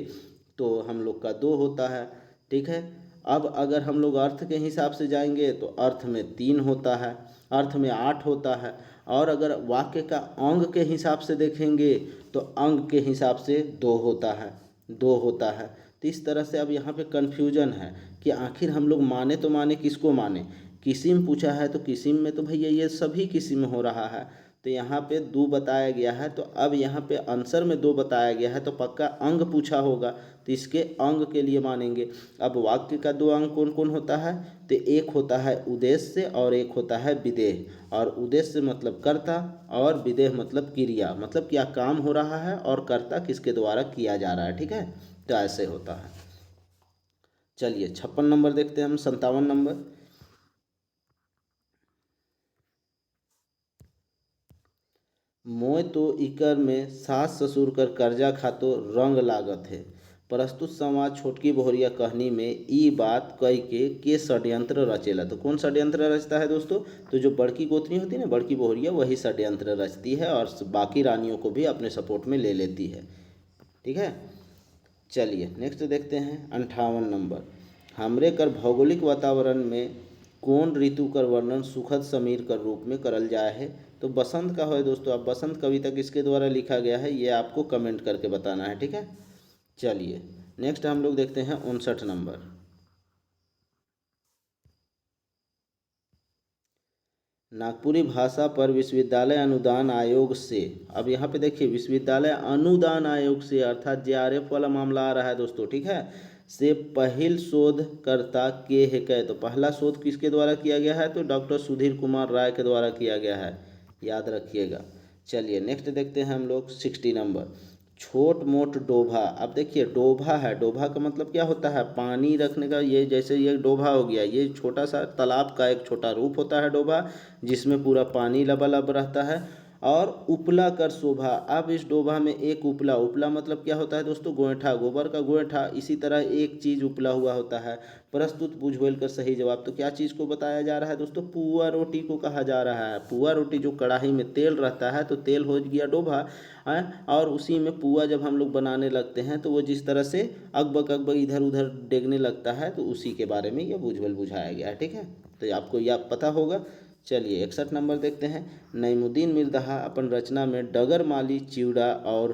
तो हम लोग का 2 होता है। ठीक है, अब अगर हम लोग अर्थ के हिसाब से जाएंगे तो अर्थ में 3 होता है, अर्थ में 8 होता है, और अगर वाक्य का अंग के हिसाब से देखेंगे तो अंग के हिसाब से 2 होता है, 2 होता है। तो इस तरह से अब यहाँ पे कन्फ्यूजन है कि आखिर हम लोग माने तो माने किसको माने। किस्म पूछा है तो किस्म में तो भैया ये सभी किस्म हो रहा है, तो यहाँ पे 2 बताया गया है, तो अब यहाँ पे आंसर में 2 बताया गया है, तो पक्का अंग पूछा होगा, तो इसके अंग के लिए मानेंगे। अब वाक्य का 2 अंग कौन कौन होता है, तो एक होता है उद्देश्य और एक होता है विधेय। और उद्देश्य मतलब कर्ता और विधेय मतलब क्रिया, मतलब क्या काम हो रहा है और कर्ता किसके द्वारा किया जा रहा है। ठीक है, तो ऐसे होता है। चलिए 56 नंबर देखते हैं हम, 57 नंबर। मोय तो इकर में सास ससुर कर कर्जा खातो रंग लागत है। प्रस्तुत संवाद छोटकी बोहरिया कहानी में ई बात कह के षड्यंत्र रचेला, तो कौन षड्यंत्र रचता है दोस्तों, तो जो बड़की गोतनी होती है ना, बड़की बोहरिया, वही षड्यंत्र रचती है और बाकी रानियों को भी अपने सपोर्ट में ले लेती है। ठीक है, चलिए नेक्स्ट देखते हैं 58 नंबर। हमरे कर भौगोलिक वातावरण में कौन ऋतु कर वर्णन सुखद समीर कर रूप में करल जाए है, तो बसंत का है दोस्तों। अब बसंत कविता किसके द्वारा लिखा गया है ये आपको कमेंट करके बताना है। ठीक है, चलिए नेक्स्ट हम लोग देखते हैं 59 नंबर। नागपुरी भाषा पर विश्वविद्यालय अनुदान आयोग से, अब यहाँ पे देखिए विश्वविद्यालय अनुदान आयोग से अर्थात जेआरएफ वाला मामला आ रहा है दोस्तों, ठीक है, से पहल शोधकर्ता के है कै, तो पहला शोध किसके द्वारा किया गया है, तो डॉक्टर सुधीर कुमार राय के द्वारा किया गया है, याद रखिएगा। चलिए नेक्स्ट देखते हैं हम लोग 60 नंबर, छोट मोट डोभा। अब देखिए डोभा है, डोभा का मतलब क्या होता है, पानी रखने का, ये जैसे ये डोभा हो गया, ये छोटा सा तालाब का एक छोटा रूप होता है डोभा, जिसमें पूरा पानी लबालब रहता है। और उपला कर शोभा, अब इस डोभा में एक उपला, उपला मतलब क्या होता है दोस्तों, गोईठा, गोबर का गोईठा, इसी तरह एक चीज़ उपला हुआ होता है। प्रस्तुत बुझवेल का सही जवाब, तो क्या चीज़ को बताया जा रहा है दोस्तों, पुआ रोटी को कहा जा रहा है। पुआ रोटी जो कढ़ाई में तेल रहता है, तो तेल हो गया डोभा है, और उसी में पुआ जब हम लोग बनाने लगते हैं तो वो जिस तरह से अकबक अकबक इधर उधर डेगने लगता है, तो उसी के बारे में ये बुझवेल बुझाया गया है, ठीक है, तो आपको यह पता होगा। चलिए 61 नंबर देखते हैं, नईमुद्दीन मिर्दहा अपन रचना में डगर माली, चिवड़ा और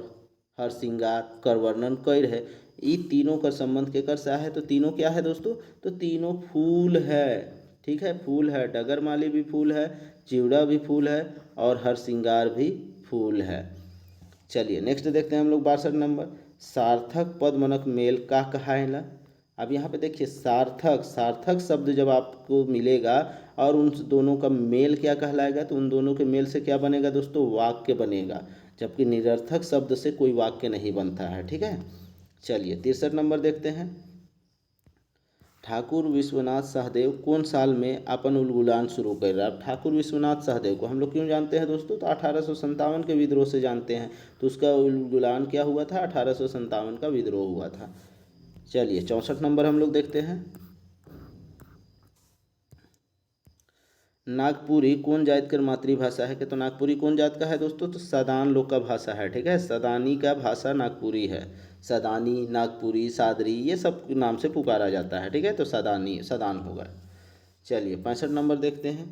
हरसिंगार कर वर्णन कर है, ये तीनों का संबंध केकर से है, तो तीनों क्या है दोस्तों, तो तीनों फूल है, ठीक है, फूल है, डगर माली भी फूल है, चिवड़ा भी फूल है, और हरसिंगार भी फूल है। चलिए नेक्स्ट देखते हैं हम लोग 62 नंबर, सार्थक पद मनक मेल का कहायला। अब यहाँ पे देखिए सार्थक, सार्थक शब्द जब आपको मिलेगा और उन दोनों का मेल क्या कहलाएगा, तो उन दोनों के मेल से क्या बनेगा दोस्तों, वाक्य बनेगा, जबकि निरर्थक शब्द से कोई वाक्य नहीं बनता है, ठीक है। चलिए 63 नंबर देखते हैं, ठाकुर विश्वनाथ सहदेव कौन साल में अपन उलगुलान शुरू कर रहा है। ठाकुर विश्वनाथ सहदेव को हम लोग क्यों जानते हैं दोस्तों, तो 1857 के विद्रोह से जानते हैं, तो उसका उलगुलान क्या हुआ था, 1857 का विद्रोह हुआ था। चलिए 64 नंबर हम लोग देखते हैं, नागपुरी कौन जात कर मातृभाषा है, कि तो नागपुरी कौन जात का है दोस्तों, तो सदान लोग का भाषा है, ठीक है, सदानी का भाषा नागपुरी है, सदानी, नागपुरी, सादरी, ये सब नाम से पुकारा जाता है, ठीक है, तो सदानी, सदान होगा। चलिए 65 नंबर देखते हैं,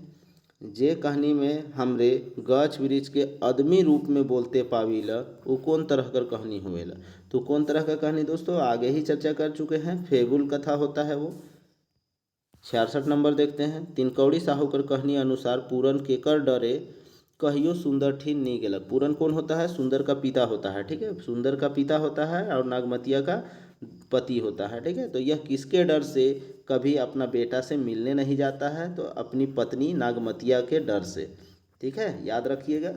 जे कहानी में हमरे गछ वृक्ष के आदमी रूप में बोलते पावीला, वो कौन तरह कर कहानी होवेला, तो कौन तरह का कहानी दोस्तों, आगे ही चर्चा कर चुके हैं, फेबुल कथा होता है वो। 66 नंबर देखते हैं, तिनकौड़ी साहूकर कहनी अनुसार पूरन केकर डरे कहियो सुंदर ठीन नहीं गेलक। पूरन कौन होता है, सुंदर का पिता होता है, ठीक है, सुंदर का पिता होता है और नागमतिया का पति होता है, ठीक है, तो यह किसके डर से कभी अपना बेटा से मिलने नहीं जाता है, तो अपनी पत्नी नागमतिया के डर से, ठीक है, याद रखिएगा।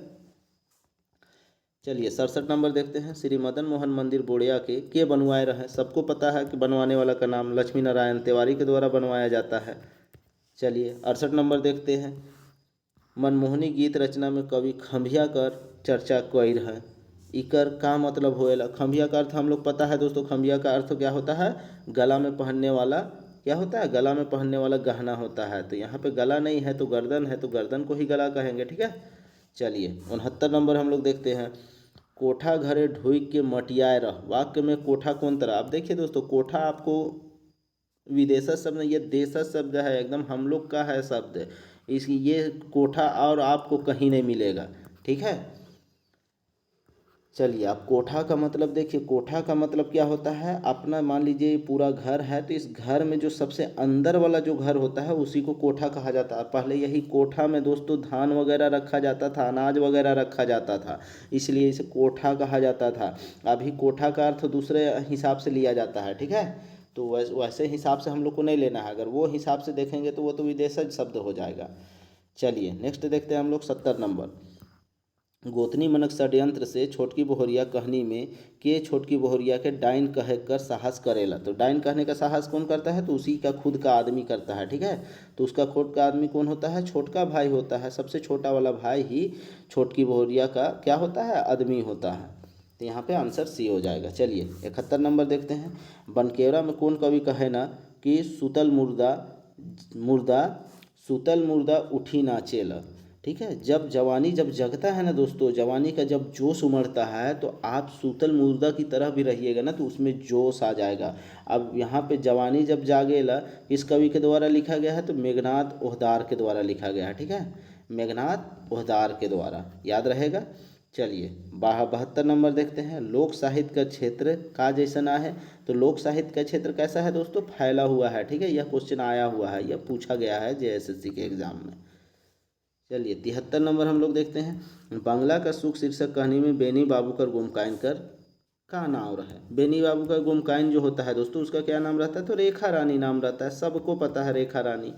चलिए 67 नंबर देखते हैं, श्री मदन मोहन मंदिर बोड़िया के बनवाए रहे, सबको पता है कि बनवाने वाला का नाम लक्ष्मी नारायण तिवारी के द्वारा बनवाया जाता है। चलिए 68 नंबर देखते हैं, मनमोहनी गीत रचना में कवि खंभिया कर चर्चा कर है, इकर का मतलब होएला, खंभिया का अर्थ हम लोग पता है दोस्तों, खंभिया का अर्थ क्या होता है, गला में पहनने वाला, क्या होता है, गला में पहनने वाला गहना होता है, तो यहाँ पे गला नहीं है तो गर्दन है, तो गर्दन को ही गला कहेंगे, ठीक है। चलिए 69 नंबर हम लोग देखते हैं, कोठा घरे ढोई के मटियाए रह, वाक्य में कोठा कौन तरह। अब देखिए दोस्तों, कोठा आपको विदेशा शब्द नहीं, ये देशा शब्द है, एकदम हम लोग का है शब्द, इस ये कोठा और आपको कहीं नहीं मिलेगा, ठीक है। चलिए अब कोठा का मतलब देखिए, कोठा का मतलब क्या होता है, अपना मान लीजिए पूरा घर है, तो इस घर में जो सबसे अंदर वाला जो घर होता है उसी को कोठा कहा जाता है। पहले यही कोठा में दोस्तों धान वगैरह रखा जाता था, अनाज वगैरह रखा जाता था, इसलिए इसे कोठा कहा जाता था। अभी कोठा का अर्थ दूसरे हिसाब से लिया जाता है, ठीक है, तो वैसे हिसाब से हम लोग को नहीं लेना है, अगर वो हिसाब से देखेंगे तो वो तो विदेशज शब्द हो जाएगा। चलिए नेक्स्ट देखते हैं हम लोग 70 नंबर, गोतनी मनक षड्यंत्र से छोटकी बोहरिया कहनी में के छोटकी बोहरिया के डाइन कह कर साहस करेला, तो डाइन कहने का साहस कौन करता है, तो उसी का खुद का आदमी करता है, ठीक है, तो उसका खुद का आदमी कौन होता है, छोटका भाई होता है, सबसे छोटा वाला भाई ही छोटकी बोहरिया का क्या होता है, आदमी होता है, तो यहाँ पे आंसर सी हो जाएगा। चलिए 71 नंबर देखते हैं, बनकेवरा में कौन कवि कहे ना कि सुतल मुर्दा मुर्दा सुतल मुर्दा उठी नाचेला, ठीक है, जब जवानी जब जगता है ना दोस्तों, जवानी का जब जोश उमड़ता है तो आप सूतल मुर्दा की तरह भी रहिएगा ना, तो उसमें जोश आ जाएगा। अब यहाँ पे जवानी जब जागेला इस कवि के द्वारा लिखा गया है, तो मेघनाथ ओहदार के द्वारा लिखा गया है, ठीक है, मेघनाथ ओहदार के द्वारा, याद रहेगा। चलिए 72 नंबर देखते हैं, लोक साहित्य का क्षेत्र का जैसा है, तो लोक साहित्य का क्षेत्र कैसा है दोस्तों, फैला हुआ है, ठीक है, यह क्वेश्चन आया हुआ है, यह पूछा गया है जेएसएससी के एग्जाम में। चलिए 73 नंबर हम लोग देखते हैं। बांग्ला का सुख शीर्षक कहानी में बेनी बाबू का गुमकाइन कर का नाम रहा है। बेनी बाबू का गुमकाइन जो होता है दोस्तों, उसका क्या नाम रहता है? तो रेखा रानी नाम रहता है। सबको पता है रेखा रानी,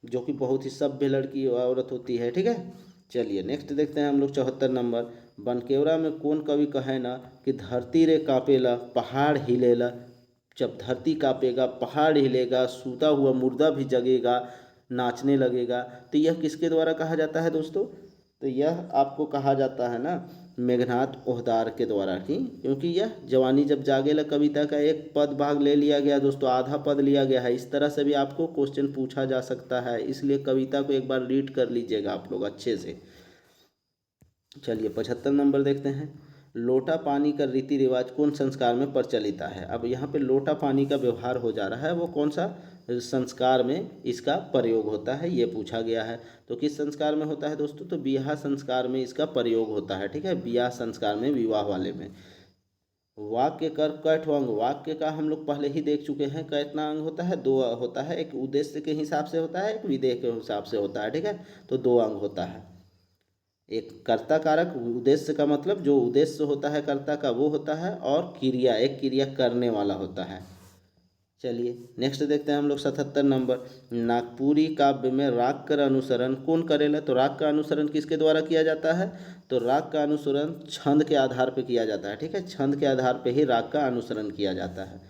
जो कि बहुत ही सभ्य लड़की औरत होती है। ठीक है, चलिए नेक्स्ट देखते हैं हम लोग 74 नंबर। बनकेवरा में कौन कवि कहे ना कि धरती रे कांपेला पहाड़ हिलेला। जब धरती कांपेगा, पहाड़ हिलेगा, सूता हुआ मुर्दा भी जगेगा, नाचने लगेगा, तो यह किसके द्वारा कहा जाता है दोस्तों? तो यह आपको कहा जाता है ना मेघनाथ ओहदार के द्वारा की, क्योंकि यह जवानी जब जागेला कविता का एक पद भाग ले लिया गया दोस्तों, आधा पद लिया गया है। इस तरह से भी आपको क्वेश्चन पूछा जा सकता है, इसलिए कविता को एक बार रीड कर लीजिएगा आप लोग अच्छे से। चलिए 75 नंबर देखते हैं। लोटा पानी का रीति रिवाज कौन संस्कार में प्रचलित है? अब यहाँ पे लोटा पानी का व्यवहार हो जा रहा है, वो कौन सा संस्कार में इसका प्रयोग होता है, ये पूछा गया है। तो किस संस्कार में होता है दोस्तों? तो ब्याह संस्कार में इसका प्रयोग होता है। ठीक है, ब्याह संस्कार में, विवाह वाले में। वाक्य कर कैठ अंग, वाक्य का हम लोग पहले ही देख चुके हैं कितना अंग होता है? 2 होता है। एक उद्देश्य के हिसाब से होता है, एक विधेय के हिसाब से होता है। ठीक है, तो 2 अंग होता है। एक कर्ता कारक, उद्देश्य का मतलब जो उद्देश्य होता है कर्ता का वो होता है, और क्रिया, एक क्रिया करने वाला होता है। चलिए नेक्स्ट देखते हैं हम लोग 77 नंबर। नागपुरी काव्य में राग का अनुसरण कौन करेला? तो राग का अनुसरण किसके द्वारा किया जाता है? तो राग का अनुसरण छंद के आधार पर किया जाता है। ठीक है, छंद के आधार पर ही राग का अनुसरण किया जाता है।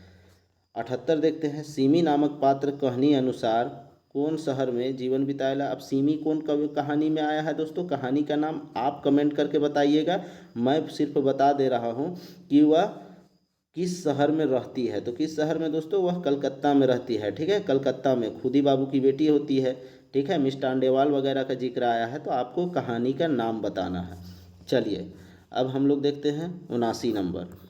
78 देखते हैं। सिमी नामक पात्र कहानी अनुसार कौन शहर में जीवन बिताएला? अब सिमी कौन कवि कहानी में आया है दोस्तों? कहानी का नाम आप कमेंट करके बताइएगा, मैं सिर्फ बता दे रहा हूँ कि वह किस शहर में रहती है। तो किस शहर में दोस्तों? वह कलकत्ता में रहती है। ठीक है, कलकत्ता में खुदी बाबू की बेटी होती है। ठीक है, मिस टांडेवाल वगैरह का जिक्र आया है, तो आपको कहानी का नाम बताना है। चलिए अब हम लोग देखते हैं 79 नंबर।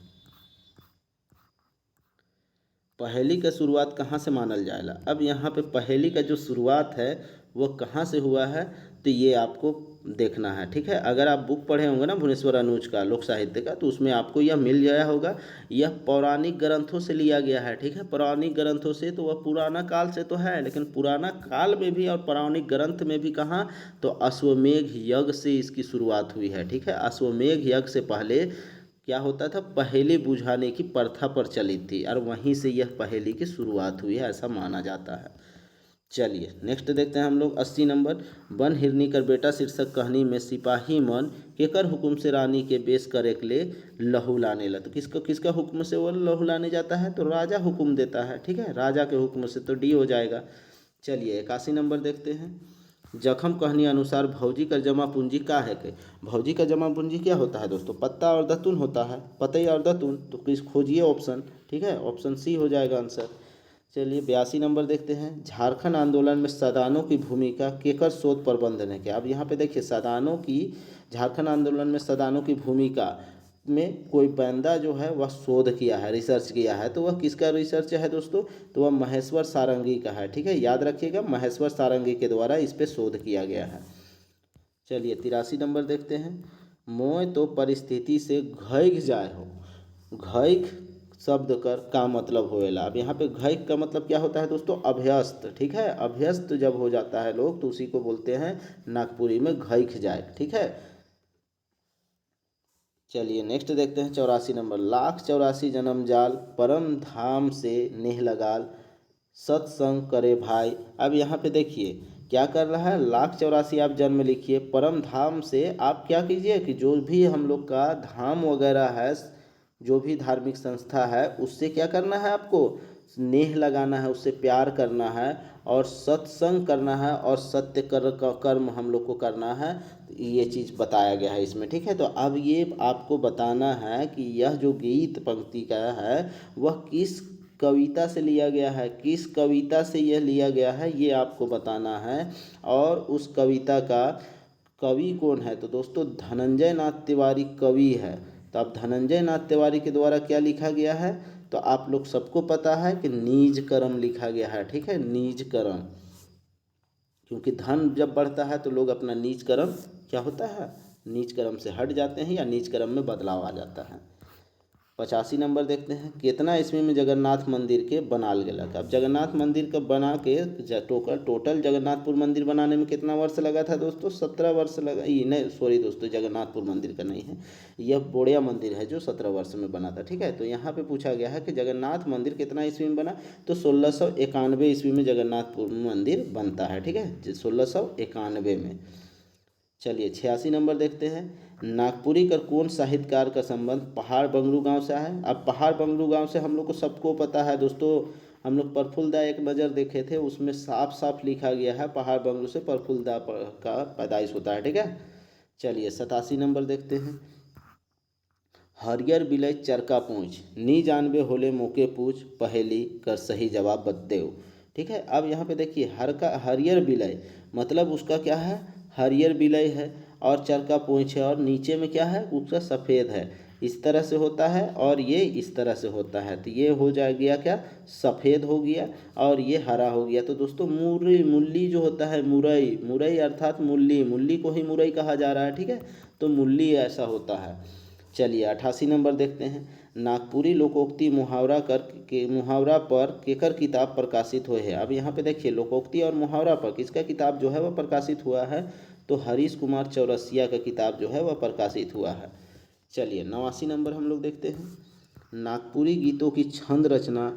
पहेली का शुरुआत कहाँ से मानल जाएगा? अब यहाँ पे पहेली का जो शुरुआत है वो कहाँ से हुआ है, तो ये आपको देखना है। ठीक है, अगर आप बुक पढ़े होंगे ना भुवनेश्वर अनुज का लोक साहित्य का, तो उसमें आपको यह मिल गया होगा। यह पौराणिक ग्रंथों से लिया गया है। ठीक है, पौराणिक ग्रंथों से, तो वह पुराना काल से तो है, लेकिन पुराना काल में भी और पौराणिक ग्रंथ में भी कहाँ? तो अश्वमेघ यज्ञ से इसकी शुरुआत हुई है। ठीक है, अश्वमेघ यज्ञ से पहले क्या होता था? पहेली बुझाने की प्रथा प्रचलित थी, और वहीं से यह पहेली की शुरुआत हुई है, ऐसा माना जाता है। चलिए नेक्स्ट देखते हैं हम लोग 80 नंबर। बन हिरनी कर बेटा शीर्षक कहानी में सिपाही मन केकर हुक्म से रानी के बेस करे के लिए लहू लाने ला? तो किसका किसका हुक्म से वो लहू लाने जाता है? तो राजा हुक्म देता है। ठीक है, राजा के हुक्म से, तो डी हो जाएगा। चलिए 81 नंबर देखते हैं। जखम कहनी अनुसार भौजी का जमा पूंजी का है के? भौजी का जमा पूंजी क्या होता है दोस्तों? पत्ता और दतुन होता है, पतई और दतुन। तो किस खोजिए ऑप्शन। ठीक है, ऑप्शन सी हो जाएगा आंसर। चलिए 82 नंबर देखते हैं। झारखंड आंदोलन में सदानों की भूमिका केकर शोध प्रबंध ने किया? अब यहाँ पे देखिए सदानों की, झारखंड आंदोलन में सदानों की भूमिका में कोई बंदा जो है वह शोध किया है, रिसर्च किया है। तो वह किसका रिसर्च है दोस्तों? तो वह महेश्वर सारंगी का है। ठीक है, याद रखिएगा, महेश्वर सारंगी के द्वारा इस पर शोध किया गया है। चलिए 83 नंबर देखते हैं। मोय तो परिस्थिति से घैग जाए हो। घैग शब्द कर का मतलब होएला? अब यहाँ पे घैग का मतलब क्या होता है दोस्तों? अभ्यस्त। ठीक है, अभ्यस्त जब हो जाता है लोग, तो उसी को बोलते हैं नागपुरी में घैग जाए। ठीक है, चलिए नेक्स्ट देखते हैं 84 नंबर। लाख 84 जन्म जाल परम धाम से नेह लगाल सत्संग करे भाई। अब यहाँ पे देखिए क्या कर रहा है? लाख 84 आप जन्म लिखिए, परम धाम से आप क्या कीजिए कि जो भी हम लोग का धाम वगैरह है, जो भी धार्मिक संस्था है, उससे क्या करना है आपको? स्नेह लगाना है, उससे प्यार करना है, और सत्संग करना है, और सत्य कर का कर्म हम लोग को करना है। ये चीज़ बताया गया है इसमें। ठीक है, तो अब ये आपको बताना है कि यह जो गीत पंक्ति का है वह किस कविता से लिया गया है, किस कविता से यह लिया गया है, ये आपको बताना है। और उस कविता का कवि कौन है? तो दोस्तों धनंजय नाथ तिवारी कवि है। तो अब धनंजय नाथ तिवारी के द्वारा क्या लिखा गया है? तो आप लोग सबको पता है कि नीज कर्म लिखा गया है। ठीक है, नीज कर्म, क्योंकि धन जब बढ़ता है तो लोग अपना नीच कर्म क्या होता है? नीच कर्म से हट जाते हैं, या नीच कर्म में बदलाव आ जाता है। 85 नंबर देखते हैं, कितना ईस्वी में जगन्नाथ मंदिर के बनाल गेलक। अब जगन्नाथ मंदिर का बना के टोटल जगन्नाथपुर मंदिर बनाने में कितना वर्ष लगा था दोस्तों? 17 वर्ष लगा। ये नहीं, सॉरी दोस्तों, जगन्नाथपुर मंदिर का नहीं है, यह बोड़िया मंदिर है जो 17 वर्ष में बना था। ठीक है, तो यहाँ पे पूछा गया है कि जगन्नाथ मंदिर कितना ईस्वी में बना, तो 1691 ईस्वी में जगन्नाथपुर मंदिर बनता है। ठीक है, 1691 में। चलिए 86 नंबर देखते हैं, नागपुरी कर कौन साहित्यकार का संबंध पहाड़ बंगलू गांव से है। अब पहाड़ बंगलू गांव से हम लोग को सबको पता है दोस्तों, हम लोग प्रफुल्लदा एक नज़र देखे थे, उसमें साफ साफ लिखा गया है पहाड़ बंगलू से प्रफुल्लदा का पैदाइश होता है। ठीक है, चलिए 87 नंबर देखते हैं, हरियर बिलय चरका पूछ नी जानबे होले मोके पूछ पहेली कर सही जवाब बतेओ। ठीक है, अब यहाँ पे देखिए हरियर बिलय मतलब उसका क्या है, हरियर बिलय है, और चरका पूंछ है, और नीचे में क्या है उसका सफ़ेद है, इस तरह से होता है, और ये इस तरह से होता है, तो ये हो जा गया क्या, सफ़ेद हो गया, और ये हरा हो गया। तो दोस्तों मूली जो होता है, मुरई, मुरई अर्थात मूली को ही मुरई कहा जा रहा है। ठीक है, तो मूली ऐसा होता है। चलिए 88 नंबर देखते हैं, नागपुरी लोकोक्ति मुहावरा पर केकर किताब प्रकाशित हुए हैं। अब यहाँ पे देखिए लोकोक्ति और मुहावरा पर किसका किताब जो है वह प्रकाशित हुआ है, तो हरीश कुमार चौरसिया का किताब जो है वह प्रकाशित हुआ है। चलिए 89 नंबर हम लोग देखते हैं, नागपुरी गीतों की छंद रचना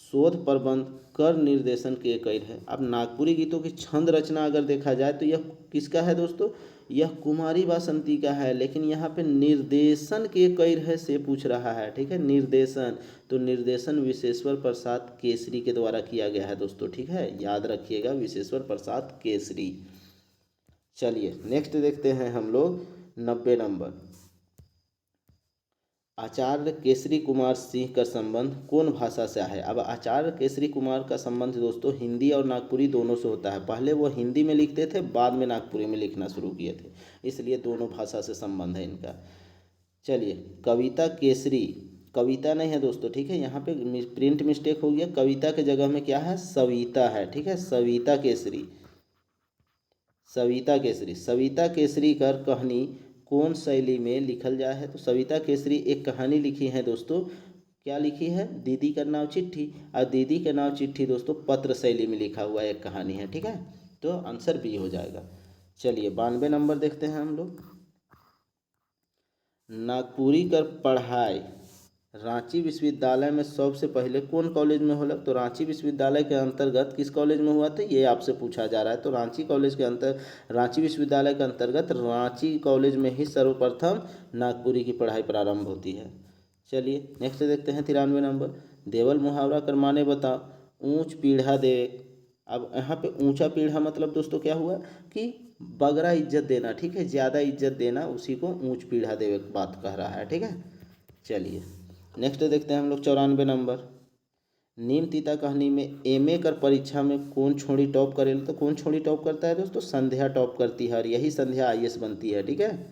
शोध प्रबंध कर निर्देशन के कैर है। अब नागपुरी गीतों की छंद रचना अगर देखा जाए तो यह किसका है दोस्तों, यह कुमारी बासंती का है, लेकिन यहाँ पे निर्देशन के कैर है से पूछ रहा है। ठीक है, निर्देशन, तो निर्देशन विश्वेश्वर प्रसाद केसरी के द्वारा किया गया है दोस्तों। ठीक है, याद रखिएगा, विश्वेश्वर प्रसाद केसरी। चलिए नेक्स्ट देखते हैं हम लोग 90 नंबर, आचार्य केसरी कुमार सिंह का संबंध कौन भाषा से है। अब आचार्य केसरी कुमार का संबंध दोस्तों हिंदी और नागपुरी दोनों से होता है। पहले वो हिंदी में लिखते थे, बाद में नागपुरी में लिखना शुरू किए थे, इसलिए दोनों भाषा से संबंध है इनका। चलिए कविता केसरी, कविता नहीं है दोस्तों। ठीक है, यहाँ पे प्रिंट मिस्टेक हो गया, कविता के जगह में क्या है, सविता है। ठीक है, सविता केसरी, सविता केसरी, सविता केसरी कर कहानी कौन शैली में लिखल जा है, तो सविता केसरी एक कहानी लिखी है दोस्तों, क्या लिखी है, दीदी का नाम चिट्ठी, और दीदी के नाम चिट्ठी दोस्तों पत्र शैली में लिखा हुआ एक कहानी है। ठीक है, तो आंसर बी हो जाएगा। चलिए 92 नंबर देखते हैं हम लोग, नागपुरी कर पढ़ाई रांची विश्वविद्यालय में सबसे पहले कौन कॉलेज में होला, तो रांची विश्वविद्यालय के अंतर्गत किस कॉलेज में हुआ था, ये आपसे पूछा जा रहा है। तो रांची विश्वविद्यालय के अंतर्गत रांची कॉलेज में ही सर्वप्रथम नागपुरी की पढ़ाई प्रारंभ होती है। चलिए नेक्स्ट देखते हैं 93 नंबर, देवल मुहावरा कर माने बता ऊंच पीढ़ा दे। अब यहाँ पे ऊंचा पीढ़ा मतलब दोस्तों क्या हुआ कि बगरा इज्जत देना। ठीक है, ज़्यादा इज्जत देना, उसी को ऊंच पीढ़ा दे बात कह रहा है। ठीक है, चलिए नेक्स्ट देखते हैं हम लोग 94 नंबर, नीम तीता कहानी में एमए कर परीक्षा में कौन छोड़ी टॉप करेल, तो कौन छोड़ी टॉप करता है दोस्तों, संध्या टॉप करती है, और यही संध्या आईएएस बनती है। ठीक है,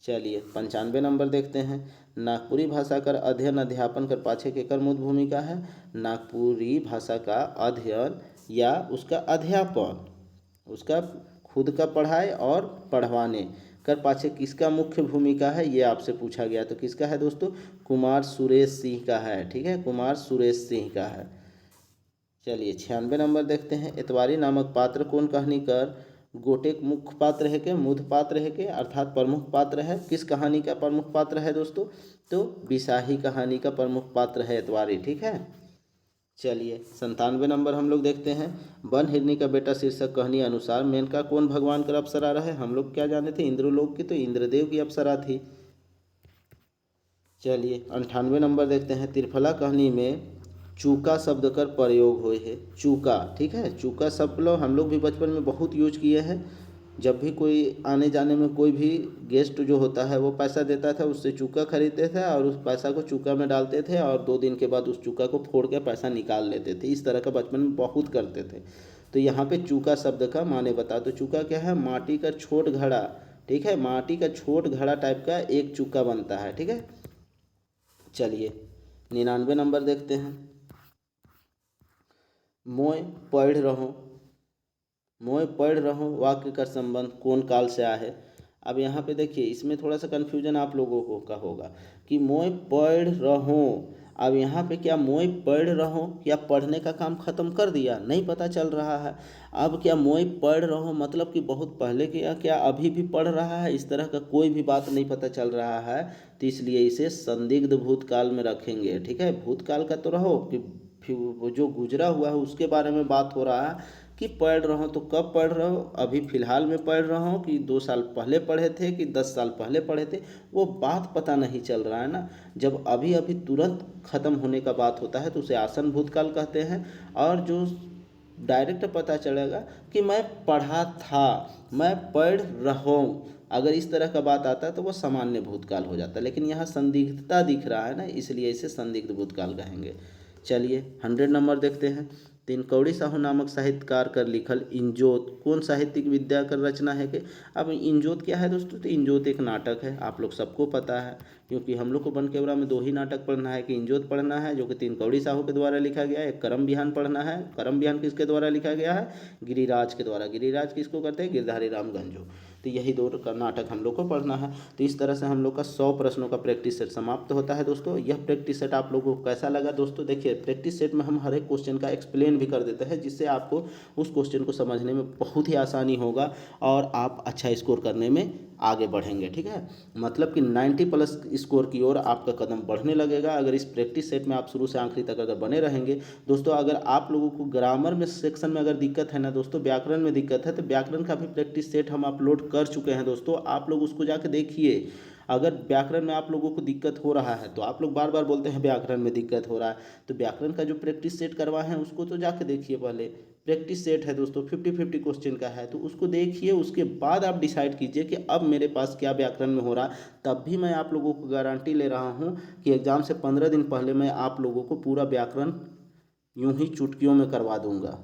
चलिए 95 नंबर देखते हैं, नागपुरी भाषा कर अध्ययन अध्यापन कर पाछे केकर मुख्य भूमिका है। नागपुरी भाषा का अध्ययन या उसका अध्यापन, उसका खुद का पढ़ाई और पढ़वाने कर पाछे किसका मुख्य भूमिका है, ये आपसे पूछा गया। तो किसका है दोस्तों, कुमार सुरेश सिंह का है। ठीक है, कुमार सुरेश सिंह का है। चलिए 96 नंबर देखते हैं, इतवारी नामक पात्र कौन कहानी कर गोटेक मुख्य पात्र है के मुख्य पात्र है के अर्थात प्रमुख पात्र है, किस कहानी का प्रमुख पात्र है दोस्तों, तो बिसाही कहानी का प्रमुख पात्र है इतवारी। ठीक है, चलिए 97 नंबर हम लोग देखते हैं, वन हिरनी का बेटा शीर्षक कहानी अनुसार मेनका कौन भगवान का अप्सरा रहे। हम लोग क्या जाने थे, इंद्रलोक की, तो इंद्रदेव की अप्सरा थी। चलिए 98 नंबर देखते हैं, त्रिफला कहानी में चूका शब्द कर प्रयोग हुए है। चूका, ठीक है, चूका शब्द लो हम लोग भी बचपन में बहुत यूज किए हैं। जब भी कोई आने जाने में कोई भी गेस्ट जो होता है वो पैसा देता था, उससे चूका खरीदते थे और उस पैसा को चूका में डालते थे, और 2 दिन के बाद उस चूका को फोड़ के पैसा निकाल लेते थे। इस तरह का बचपन में बहुत करते थे। तो यहाँ पे चूका शब्द का माने बता, तो चूका क्या है, माटी का छोट घड़ा। ठीक है, माटी का छोट घड़ा टाइप का एक चूका बनता है। ठीक है, चलिए 99 नंबर देखते हैं, मोय पढ़ रहो, मोय पढ़ रहो वाक्य का संबंध कौन काल से आ है। अब यहाँ पे देखिए, इसमें थोड़ा सा कन्फ्यूजन आप लोगों को का होगा कि मोय पढ़ रहूं। अब यहाँ पे क्या मोय पढ़ रहूं या पढ़ने का काम ख़त्म कर दिया, नहीं पता चल रहा है। अब क्या मोय पढ़ रहूं मतलब कि बहुत पहले किया, क्या अभी भी पढ़ रहा है, इस तरह का कोई भी बात नहीं पता चल रहा है। तो इसलिए इसे संदिग्ध भूतकाल में रखेंगे। ठीक है, भूतकाल का तो रहो कि फिर वो जो गुजरा हुआ है उसके बारे में बात हो रहा है कि पढ़ रहा हूँ, तो कब पढ़ रहा हूँ, अभी फ़िलहाल में पढ़ रहा हूँ कि 2 साल पहले पढ़े थे कि 10 साल पहले पढ़े थे, वो बात पता नहीं चल रहा है ना। जब अभी अभी तुरंत ख़त्म होने का बात होता है तो उसे आसन भूतकाल कहते हैं। और जो डायरेक्ट पता चलेगा कि मैं पढ़ा था, मैं पढ़ रहा हूँ, अगर इस तरह का बात आता है तो वो सामान्य भूतकाल हो जाता है। लेकिन यहाँ संदिग्धता दिख रहा है ना, इसलिए इसे संदिग्ध भूतकाल कहेंगे। चलिए 100 नंबर देखते हैं। तीन कौड़ी साहू नामक साहित्यकार कर लिखल इंजोत कौन साहित्यिक विद्या कर रचना है कि। अब इंजोत क्या है दोस्तों, तो इंजोत एक नाटक है, आप लोग सबको पता है, क्योंकि हम लोग को बनकेवरा में 2 ही नाटक पढ़ना है कि इंजोत पढ़ना है जो कि 3 कौड़ी साहू के द्वारा लिखा गया है, एक करम बिहान पढ़ना है। करम बिहान किसके द्वारा लिखा गया है, गिरिराज के द्वारा। गिरिराज किसको करते हैं, गिरधारी राम गंजू। तो यही 2 का नाटक हम लोग को पढ़ना है। तो इस तरह से हम लोग का 100 प्रश्नों का प्रैक्टिस सेट समाप्त होता है दोस्तों। यह प्रैक्टिस सेट आप लोगों को कैसा लगा दोस्तों, देखिए प्रैक्टिस सेट में हम हर एक क्वेश्चन का एक्सप्लेन भी कर देते हैं, जिससे आपको उस क्वेश्चन को समझने में बहुत ही आसानी होगा और आप अच्छा स्कोर करने में आगे बढ़ेंगे। ठीक है, मतलब कि 90 प्लस स्कोर की ओर आपका कदम बढ़ने लगेगा अगर इस प्रैक्टिस सेट में आप शुरू से आखिरी तक अगर बने रहेंगे। दोस्तों अगर आप लोगों को ग्रामर में सेक्शन में अगर दिक्कत है ना दोस्तों, व्याकरण में दिक्कत है, तो व्याकरण का भी प्रैक्टिस सेट हम अपलोड कर चुके हैं दोस्तों, आप लोग उसको जाके देखिए। अगर व्याकरण में आप लोगों को दिक्कत हो रहा है तो आप लोग बार बार बोलते हैं व्याकरण में दिक्कत हो रहा है, तो व्याकरण का जो प्रैक्टिस सेट करवाए हैं उसको तो जाके देखिए। पहले प्रैक्टिस सेट है दोस्तों, 50-50 क्वेश्चन का है, तो उसको देखिए, उसके बाद आप डिसाइड कीजिए कि अब मेरे पास क्या व्याकरण में हो रहा है। तब भी मैं आप लोगों को गारंटी ले रहा हूँ कि एग्ज़ाम से 15 दिन पहले मैं आप लोगों को पूरा व्याकरण यूं ही चुटकियों में करवा दूंगा।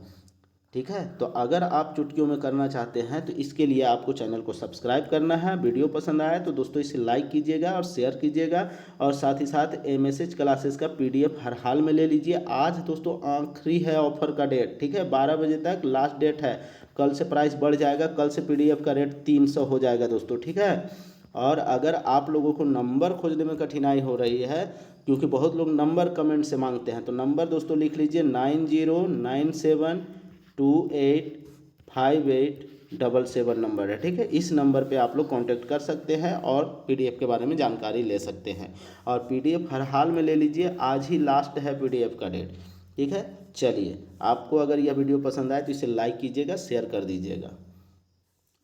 ठीक है, तो अगर आप चुटकियों में करना चाहते हैं तो इसके लिए आपको चैनल को सब्सक्राइब करना है। वीडियो पसंद आया तो दोस्तों इसे लाइक कीजिएगा और शेयर कीजिएगा, और साथ ही साथ MSH क्लासेस का PDF हर हाल में ले लीजिए। आज दोस्तों आखिरी है ऑफर का डेट, ठीक है, 12 बजे तक लास्ट डेट है। कल से प्राइस बढ़ जाएगा, कल से PDF का रेट 300 हो जाएगा दोस्तों। ठीक है, और अगर आप लोगों को नंबर खोजने में कठिनाई हो रही है, क्योंकि बहुत लोग नंबर कमेंट से मांगते हैं, तो नंबर दोस्तों लिख लीजिए 9097285777 नंबर है। ठीक है, इस नंबर पे आप लोग कांटेक्ट कर सकते हैं और PDF के बारे में जानकारी ले सकते हैं। और PDF हर हाल में ले लीजिए, आज ही लास्ट है PDF का डेट। ठीक है, चलिए, आपको अगर यह वीडियो पसंद आए तो इसे लाइक कीजिएगा, शेयर कर दीजिएगा।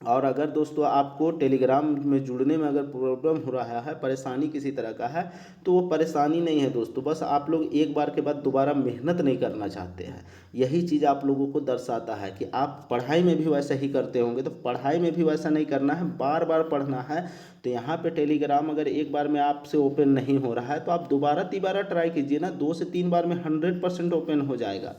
और अगर दोस्तों आपको टेलीग्राम में जुड़ने में अगर प्रॉब्लम हो रहा है, परेशानी किसी तरह का है, तो वो परेशानी नहीं है दोस्तों, बस आप लोग एक बार के बाद दोबारा मेहनत नहीं करना चाहते हैं। यही चीज़ आप लोगों को दर्शाता है कि आप पढ़ाई में भी वैसा ही करते होंगे, तो पढ़ाई में भी वैसा नहीं करना है, बार बार पढ़ना है। तो यहाँ पे टेलीग्राम अगर एक बार में आपसे ओपन नहीं हो रहा है तो आप दोबारा तिबारा ट्राई कीजिए ना, 2 से 3 बार में 100% ओपन हो जाएगा।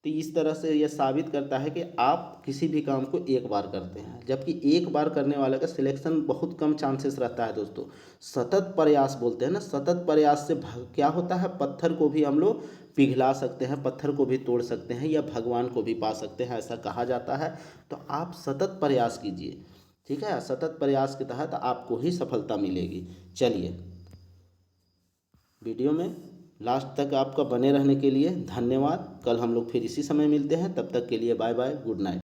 तो इस तरह से यह साबित करता है कि आप किसी भी काम को एक बार करते हैं, जबकि एक बार करने वाले का सिलेक्शन बहुत कम चांसेस रहता है दोस्तों। सतत प्रयास बोलते हैं ना, सतत प्रयास से क्या होता है, पत्थर को भी हम लोग पिघला सकते हैं, पत्थर को भी तोड़ सकते हैं, या भगवान को भी पा सकते हैं, ऐसा कहा जाता है। तो आप सतत प्रयास कीजिए। ठीक है, सतत प्रयास के तहत आपको ही सफलता मिलेगी। चलिए, वीडियो में लास्ट तक आपका बने रहने के लिए धन्यवाद। कल हम लोग फिर इसी समय मिलते हैं, तब तक के लिए बाय बाय, गुड नाइट।